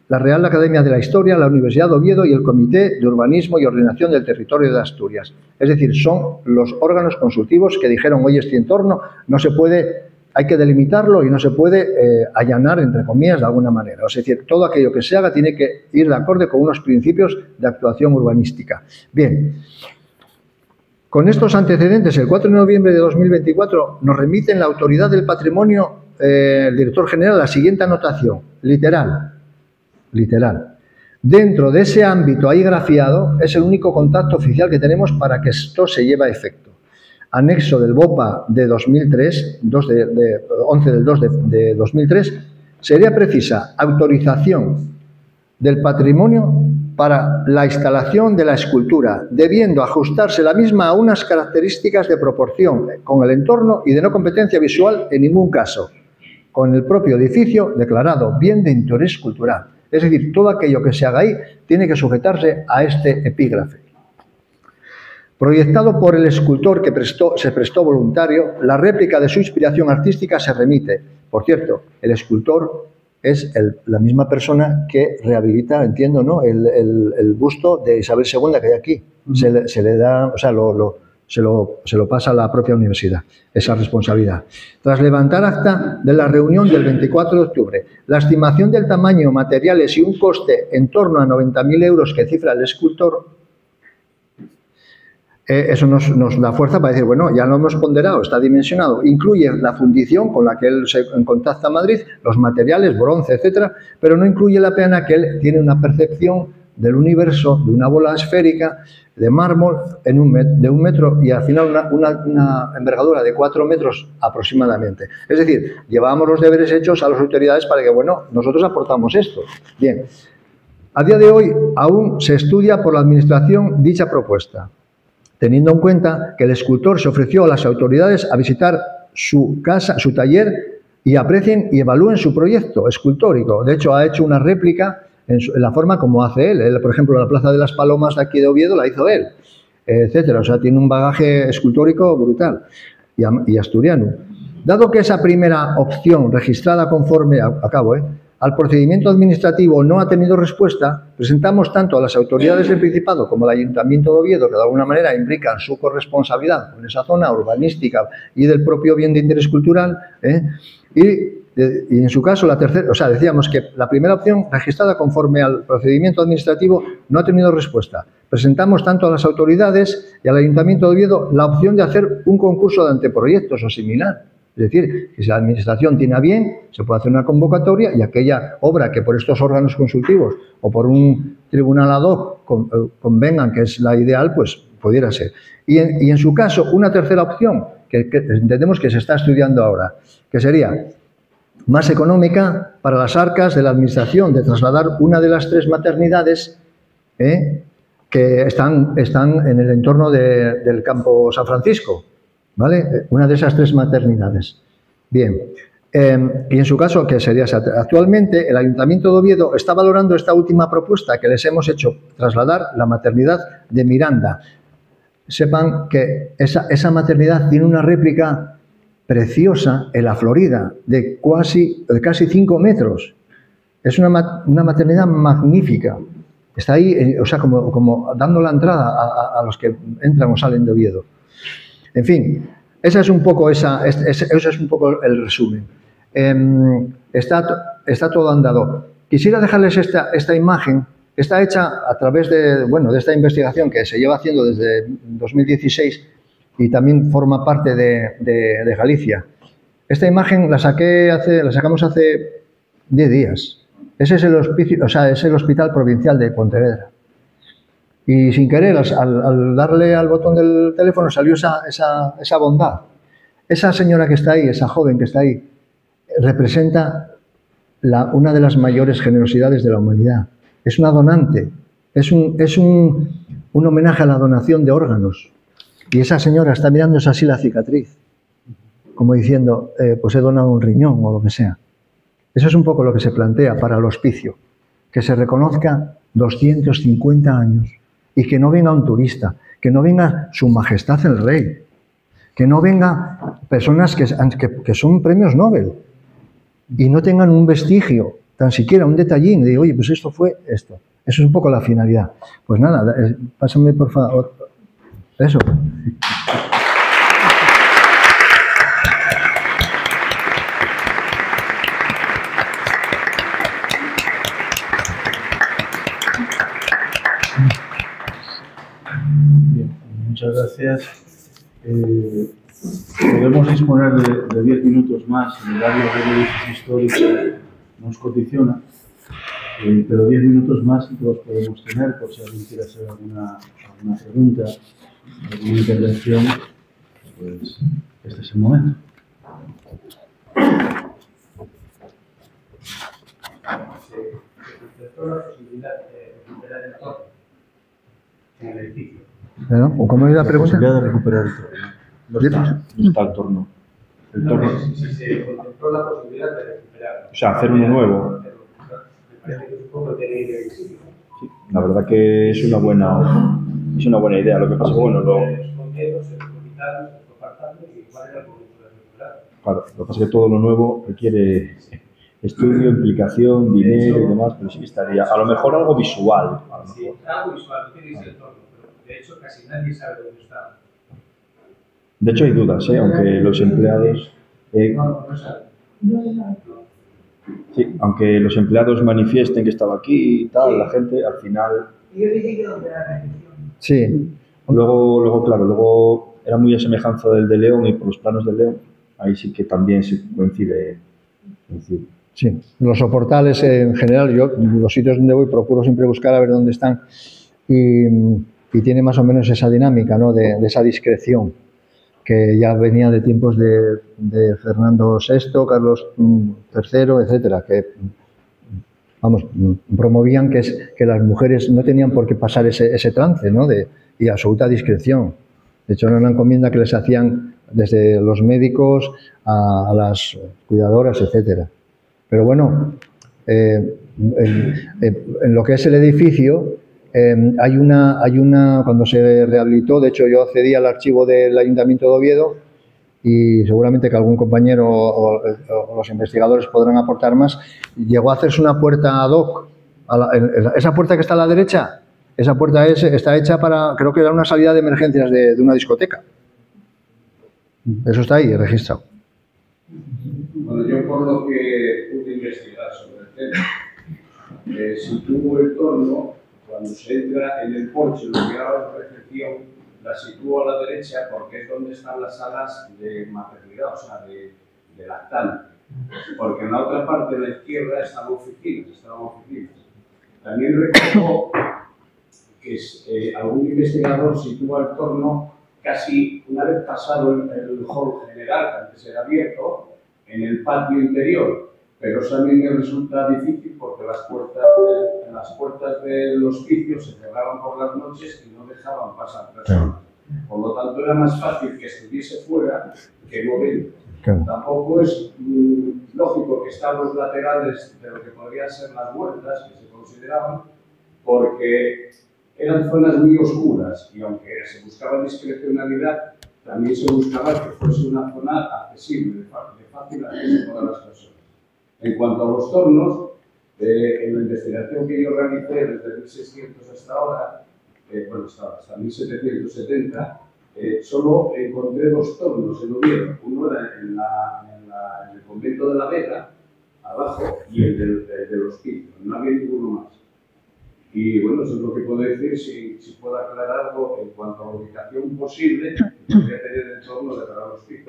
la Real Academia de la Historia, la Universidad de Oviedo y el Comité de Urbanismo y Ordenación del Territorio de Asturias. Es decir, son los órganos consultivos que dijeron, oye, este entorno no se puede, hay que delimitarlo y no se puede allanar, entre comillas, de alguna manera. Es decir, todo aquello que se haga tiene que ir de acorde con unos principios de actuación urbanística. Bien, con estos antecedentes, el 4 de noviembre de 2024 nos remiten la Autoridad del Patrimonio, el director general, la siguiente anotación, literal. Dentro de ese ámbito ahí grafiado es el único contacto oficial que tenemos para que esto se lleve a efecto. Anexo del BOPA de 2003, 11 del 2 de 2003, sería precisa autorización del patrimonio para la instalación de la escultura, debiendo ajustarse la misma a unas características de proporción con el entorno y de no competencia visual en ningún caso, con el propio edificio declarado bien de interés cultural. Es decir, todo aquello que se haga ahí tiene que sujetarse a este epígrafe. Proyectado por el escultor que se prestó voluntario, la réplica de su inspiración artística se remite. Por cierto, el escultor es la misma persona que rehabilita, entiendo, ¿no?, el busto de Isabel II que hay aquí. Se le da, o sea, se lo pasa a la propia universidad, esa responsabilidad. Tras levantar acta de la reunión del 24 de octubre, la estimación del tamaño, materiales y un coste en torno a 90.000 euros que cifra el escultor, eso nos da fuerza para decir, bueno, ya lo hemos ponderado, está dimensionado, incluye la fundición con la que él se contacta a Madrid, los materiales, bronce, etcétera, pero no incluye la pena que él tiene una percepción del universo, de una bola esférica de mármol de 1 metro y al final una envergadura de 4 metros aproximadamente. Es decir, llevábamos los deberes hechos a las autoridades para que, bueno, nosotros aportamos esto. Bien, a día de hoy aún se estudia por la Administración dicha propuesta, teniendo en cuenta que el escultor se ofreció a las autoridades a visitar su casa, su taller, y aprecien y evalúen su proyecto escultórico. De hecho, ha hecho una réplica en la forma como hace él. Él, por ejemplo, la Plaza de las Palomas de aquí de Oviedo la hizo él, etcétera. O sea, tiene un bagaje escultórico brutal y asturiano. Dado que esa primera opción registrada conforme al procedimiento administrativo no ha tenido respuesta, presentamos tanto a las autoridades del Principado como al Ayuntamiento de Oviedo, que de alguna manera implican su corresponsabilidad con esa zona urbanística y del propio bien de interés cultural, y en su caso, la tercera, o sea, decíamos que la primera opción registrada conforme al procedimiento administrativo no ha tenido respuesta. Presentamos tanto a las autoridades y al Ayuntamiento de Oviedo la opción de hacer un concurso de anteproyectos o similar. Es decir, que si la Administración tiene a bien, se puede hacer una convocatoria y aquella obra que por estos órganos consultivos o por un tribunal ad hoc convengan que es la ideal, pues pudiera ser. Y en su caso, una tercera opción, que entendemos que se está estudiando ahora, que sería más económica para las arcas de la Administración, de trasladar una de las 3 maternidades que están en el entorno del campo San Francisco, ¿vale? Una de esas 3 maternidades. Bien, y en su caso, ¿qué sería? Actualmente, el Ayuntamiento de Oviedo está valorando esta última propuesta que les hemos hecho, trasladar la maternidad de Miranda. Sepan que esa maternidad tiene una réplica preciosa en la Florida, de casi 5 metros. Es una maternidad magnífica. Está ahí, o sea, como dando la entrada a los que entran o salen de Oviedo. En fin, esa es un poco eso es un poco el resumen. Está todo andado. Quisiera dejarles esta imagen. Está hecha a través de esta investigación que se lleva haciendo desde 2016 y también forma parte de Galicia. Esta imagen la sacamos hace 10 días. Ese es el Hospital Provincial de Pontevedra. Y sin querer, al darle al botón del teléfono, salió esa bondad. Esa señora que está ahí, esa joven que está ahí, representa una de las mayores generosidades de la humanidad. Es una donante, es un homenaje a la donación de órganos. Y esa señora está mirándose así la cicatriz, como diciendo, pues he donado un riñón o lo que sea. Eso es un poco lo que se plantea para el hospicio, que se reconozca 250 años y que no venga un turista, que no venga Su Majestad el Rey, que no venga personas que son premios Nobel y no tengan un vestigio, tan siquiera un detallín de, oye, pues esto fue esto. Eso es un poco la finalidad. Pues nada, pásame por favor. Eso. Bien, muchas gracias. Podemos disponer de 10 minutos más. El horario de edificios históricos nos condiciona, pero 10 minutos más sí que los podemos tener por si alguien quiere hacer alguna pregunta, alguna intervención, pues este es el momento. En el edificio. ¿O cómo es la pregunta? La posibilidad de recuperar el torno. No está el torno. El torno. Si se contempló la posibilidad de recuperarlo. O sea, hacer uno nuevo. Me parece que es un poco tener el edificio. Sí, la verdad que es una buena idea. Lo que pasa es que, bueno, claro, lo que pasa es que todo lo nuevo requiere estudio, implicación, dinero y demás, pero sí que estaría, a lo mejor algo visual. Sí, algo visual, no tiene que ser torno, pero de hecho casi nadie sabe dónde está. De hecho hay dudas, aunque los empleados... sí, aunque los empleados manifiesten que estaba aquí y tal, la gente al final... Sí, Luego, claro, luego era muy a semejanza del de León y por los planos de León, ahí sí que también se coincide. Sí, los soportales en general, yo los sitios donde voy procuro siempre buscar a ver dónde están y tiene más o menos esa dinámica, ¿no? de esa discreción que ya venía de tiempos de Fernando VI, Carlos III, etcétera, que vamos, promovían que las mujeres no tenían por qué pasar ese trance, ¿no? y absoluta discreción. De hecho, era una encomienda que les hacían desde los médicos a las cuidadoras, etcétera. Pero bueno, en lo que es el edificio, hay una, cuando se rehabilitó, de hecho yo accedí al archivo del Ayuntamiento de Oviedo y seguramente que algún compañero o los investigadores podrán aportar más, llegó a hacerse una puerta ad hoc. Esa puerta que está a la derecha, esa puerta está hecha para, creo que era una salida de emergencias de una discoteca. Eso está ahí registrado. Bueno, yo por lo que pude investigar sobre el tema, sitúo el torno, cuando se entra en el porche, lo que era la recepción, la sitúo a la derecha porque es donde están las salas de maternidad, o sea, de lactante. Porque en la otra parte, de la izquierda, estaban oficinas. También recuerdo que algún investigador sitúa el torno casi una vez pasado el hall general, que antes era abierto, en el patio interior. Pero eso a mí me resulta difícil porque las puertas del hospicio se cerraban por las noches y no dejaban pasar personas. Por lo tanto, era más fácil que estuviese fuera que no dentro. Tampoco es lógico que están los laterales de lo que podrían ser las huertas, que se consideraban, porque eran zonas muy oscuras y aunque se buscaba discrecionalidad, también se buscaba que fuese una zona accesible, de fácil acceso para las personas. En cuanto a los tornos, en la investigación que yo realicé desde 1600 hasta ahora, bueno, hasta 1770, solo encontré 2 tornos en Oviedo. Uno era en el convento de la Vega, abajo, y el del hospicio. No había ninguno más. Y bueno, eso es lo que puedo decir, si puedo aclarar algo en cuanto a la ubicación posible que podría tener el torno de cada hospicio.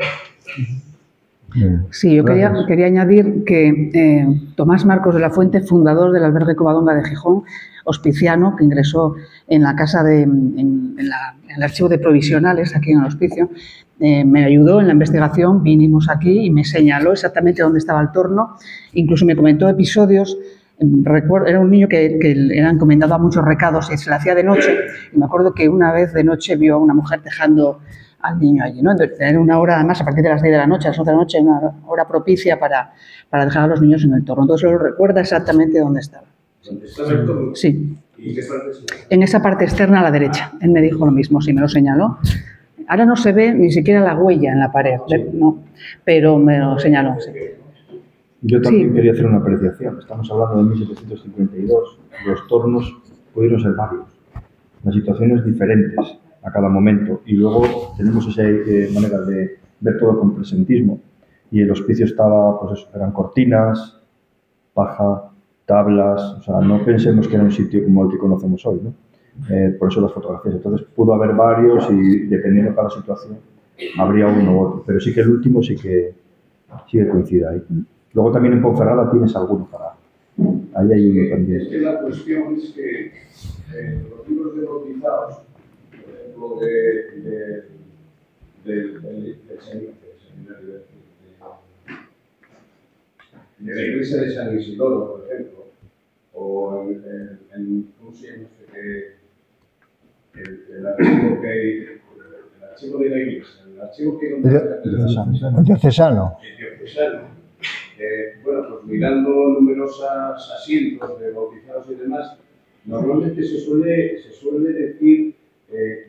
Sí, yo quería añadir que Tomás Marcos de la Fuente, fundador del albergue Covadonga de Gijón, hospiciano, que ingresó en la casa en el archivo de provisionales, aquí en el hospicio, me ayudó en la investigación, vinimos aquí y me señaló exactamente dónde estaba el torno, incluso me comentó episodios. Recuerdo, era un niño que era encomendado a muchos recados y se le hacía de noche, y me acuerdo que una vez de noche vio a una mujer dejando al niño allí, ¿no? Entonces, tener una hora, además, a partir de las 10 de la noche, a las 11 de la noche, una hora propicia para dejar a los niños en el torno. Entonces, lo recuerda exactamente dónde estaba. ¿Dónde estaba el torno? Sí. ¿Y qué parte es? En esa parte externa a la derecha. Él me dijo lo mismo, sí, me lo señaló. Ahora no se ve ni siquiera la huella en la pared, no, pero me lo señaló, sí. Yo también quería hacer una apreciación. Estamos hablando de 1752. Los tornos pudieron ser varios. Las situaciones diferentes a cada momento. Y luego tenemos esa manera de ver todo con presentismo. Y el hospicio estaba, pues eso, eran cortinas, paja, tablas. O sea, no pensemos que era un sitio como el que conocemos hoy, ¿no? Por eso las fotografías. Entonces pudo haber varios y dependiendo de cada situación habría uno u otro. Pero sí que el último sí que coincide ahí. Luego también en Ponferrada tienes alguno para... Ahí hay uno también. Es que la cuestión es que los libros de bautizados, por ejemplo, de la iglesia de San Isidoro, por ejemplo, o ¿cómo se llama el archivo que hay? El archivo de la iglesia, el archivo que hay el diocesano. Bueno, pues mirando numerosos asientos de bautizados y demás, normalmente se suele decir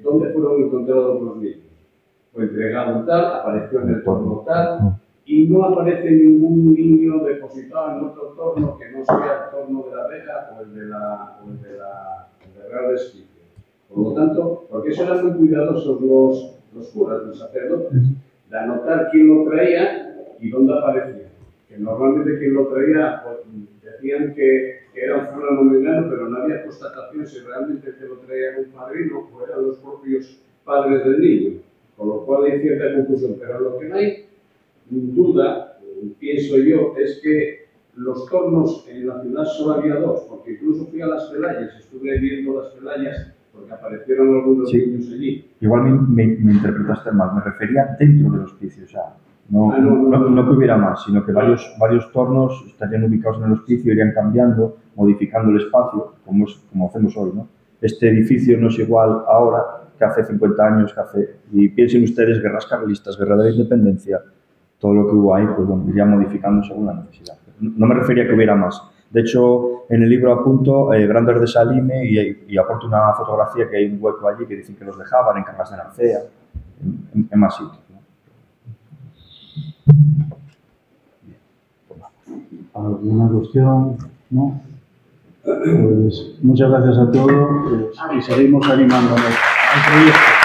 dónde fueron encontrados los niños. Fue entregado tal, apareció en el torno tal, y no aparece ningún niño depositado en otro torno que no sea el torno de la Vega o el de la Real Esquife. Por lo tanto, porque eso eran muy cuidadosos los curas, los sacerdotes, de anotar quién lo traía y dónde aparecía. Que normalmente quien lo traía, pues, decían que era un fulano mengano, pero no había constatación si realmente te lo traían un padrino o eran los propios padres del niño, con lo cual hay cierta confusión. Pero lo que no hay duda, pienso yo, es que los tornos en la ciudad solo había dos, porque incluso fui a las Celayas, estuve viendo las Celayas porque aparecieron algunos niños allí. Igual me interpretaste mal, me refería dentro del hospicio, o sea, no que hubiera más, sino que varios tornos estarían ubicados en el hospicio, irían cambiando, modificando el espacio, como hacemos hoy, ¿no? Este edificio no es igual ahora que hace 50 años, y piensen ustedes, guerras carlistas, guerra de la independencia, todo lo que hubo ahí, pues bueno, iría modificando según la necesidad. No me refería a que hubiera más. De hecho, en el libro apunto Grandes de Salime y aporto una fotografía que hay un hueco allí que dicen que los dejaban en Cangas de Narcea, en más sitios, ¿no? ¿Alguna cuestión? ¿No? Pues muchas gracias a todos y seguimos animándonos al proyecto.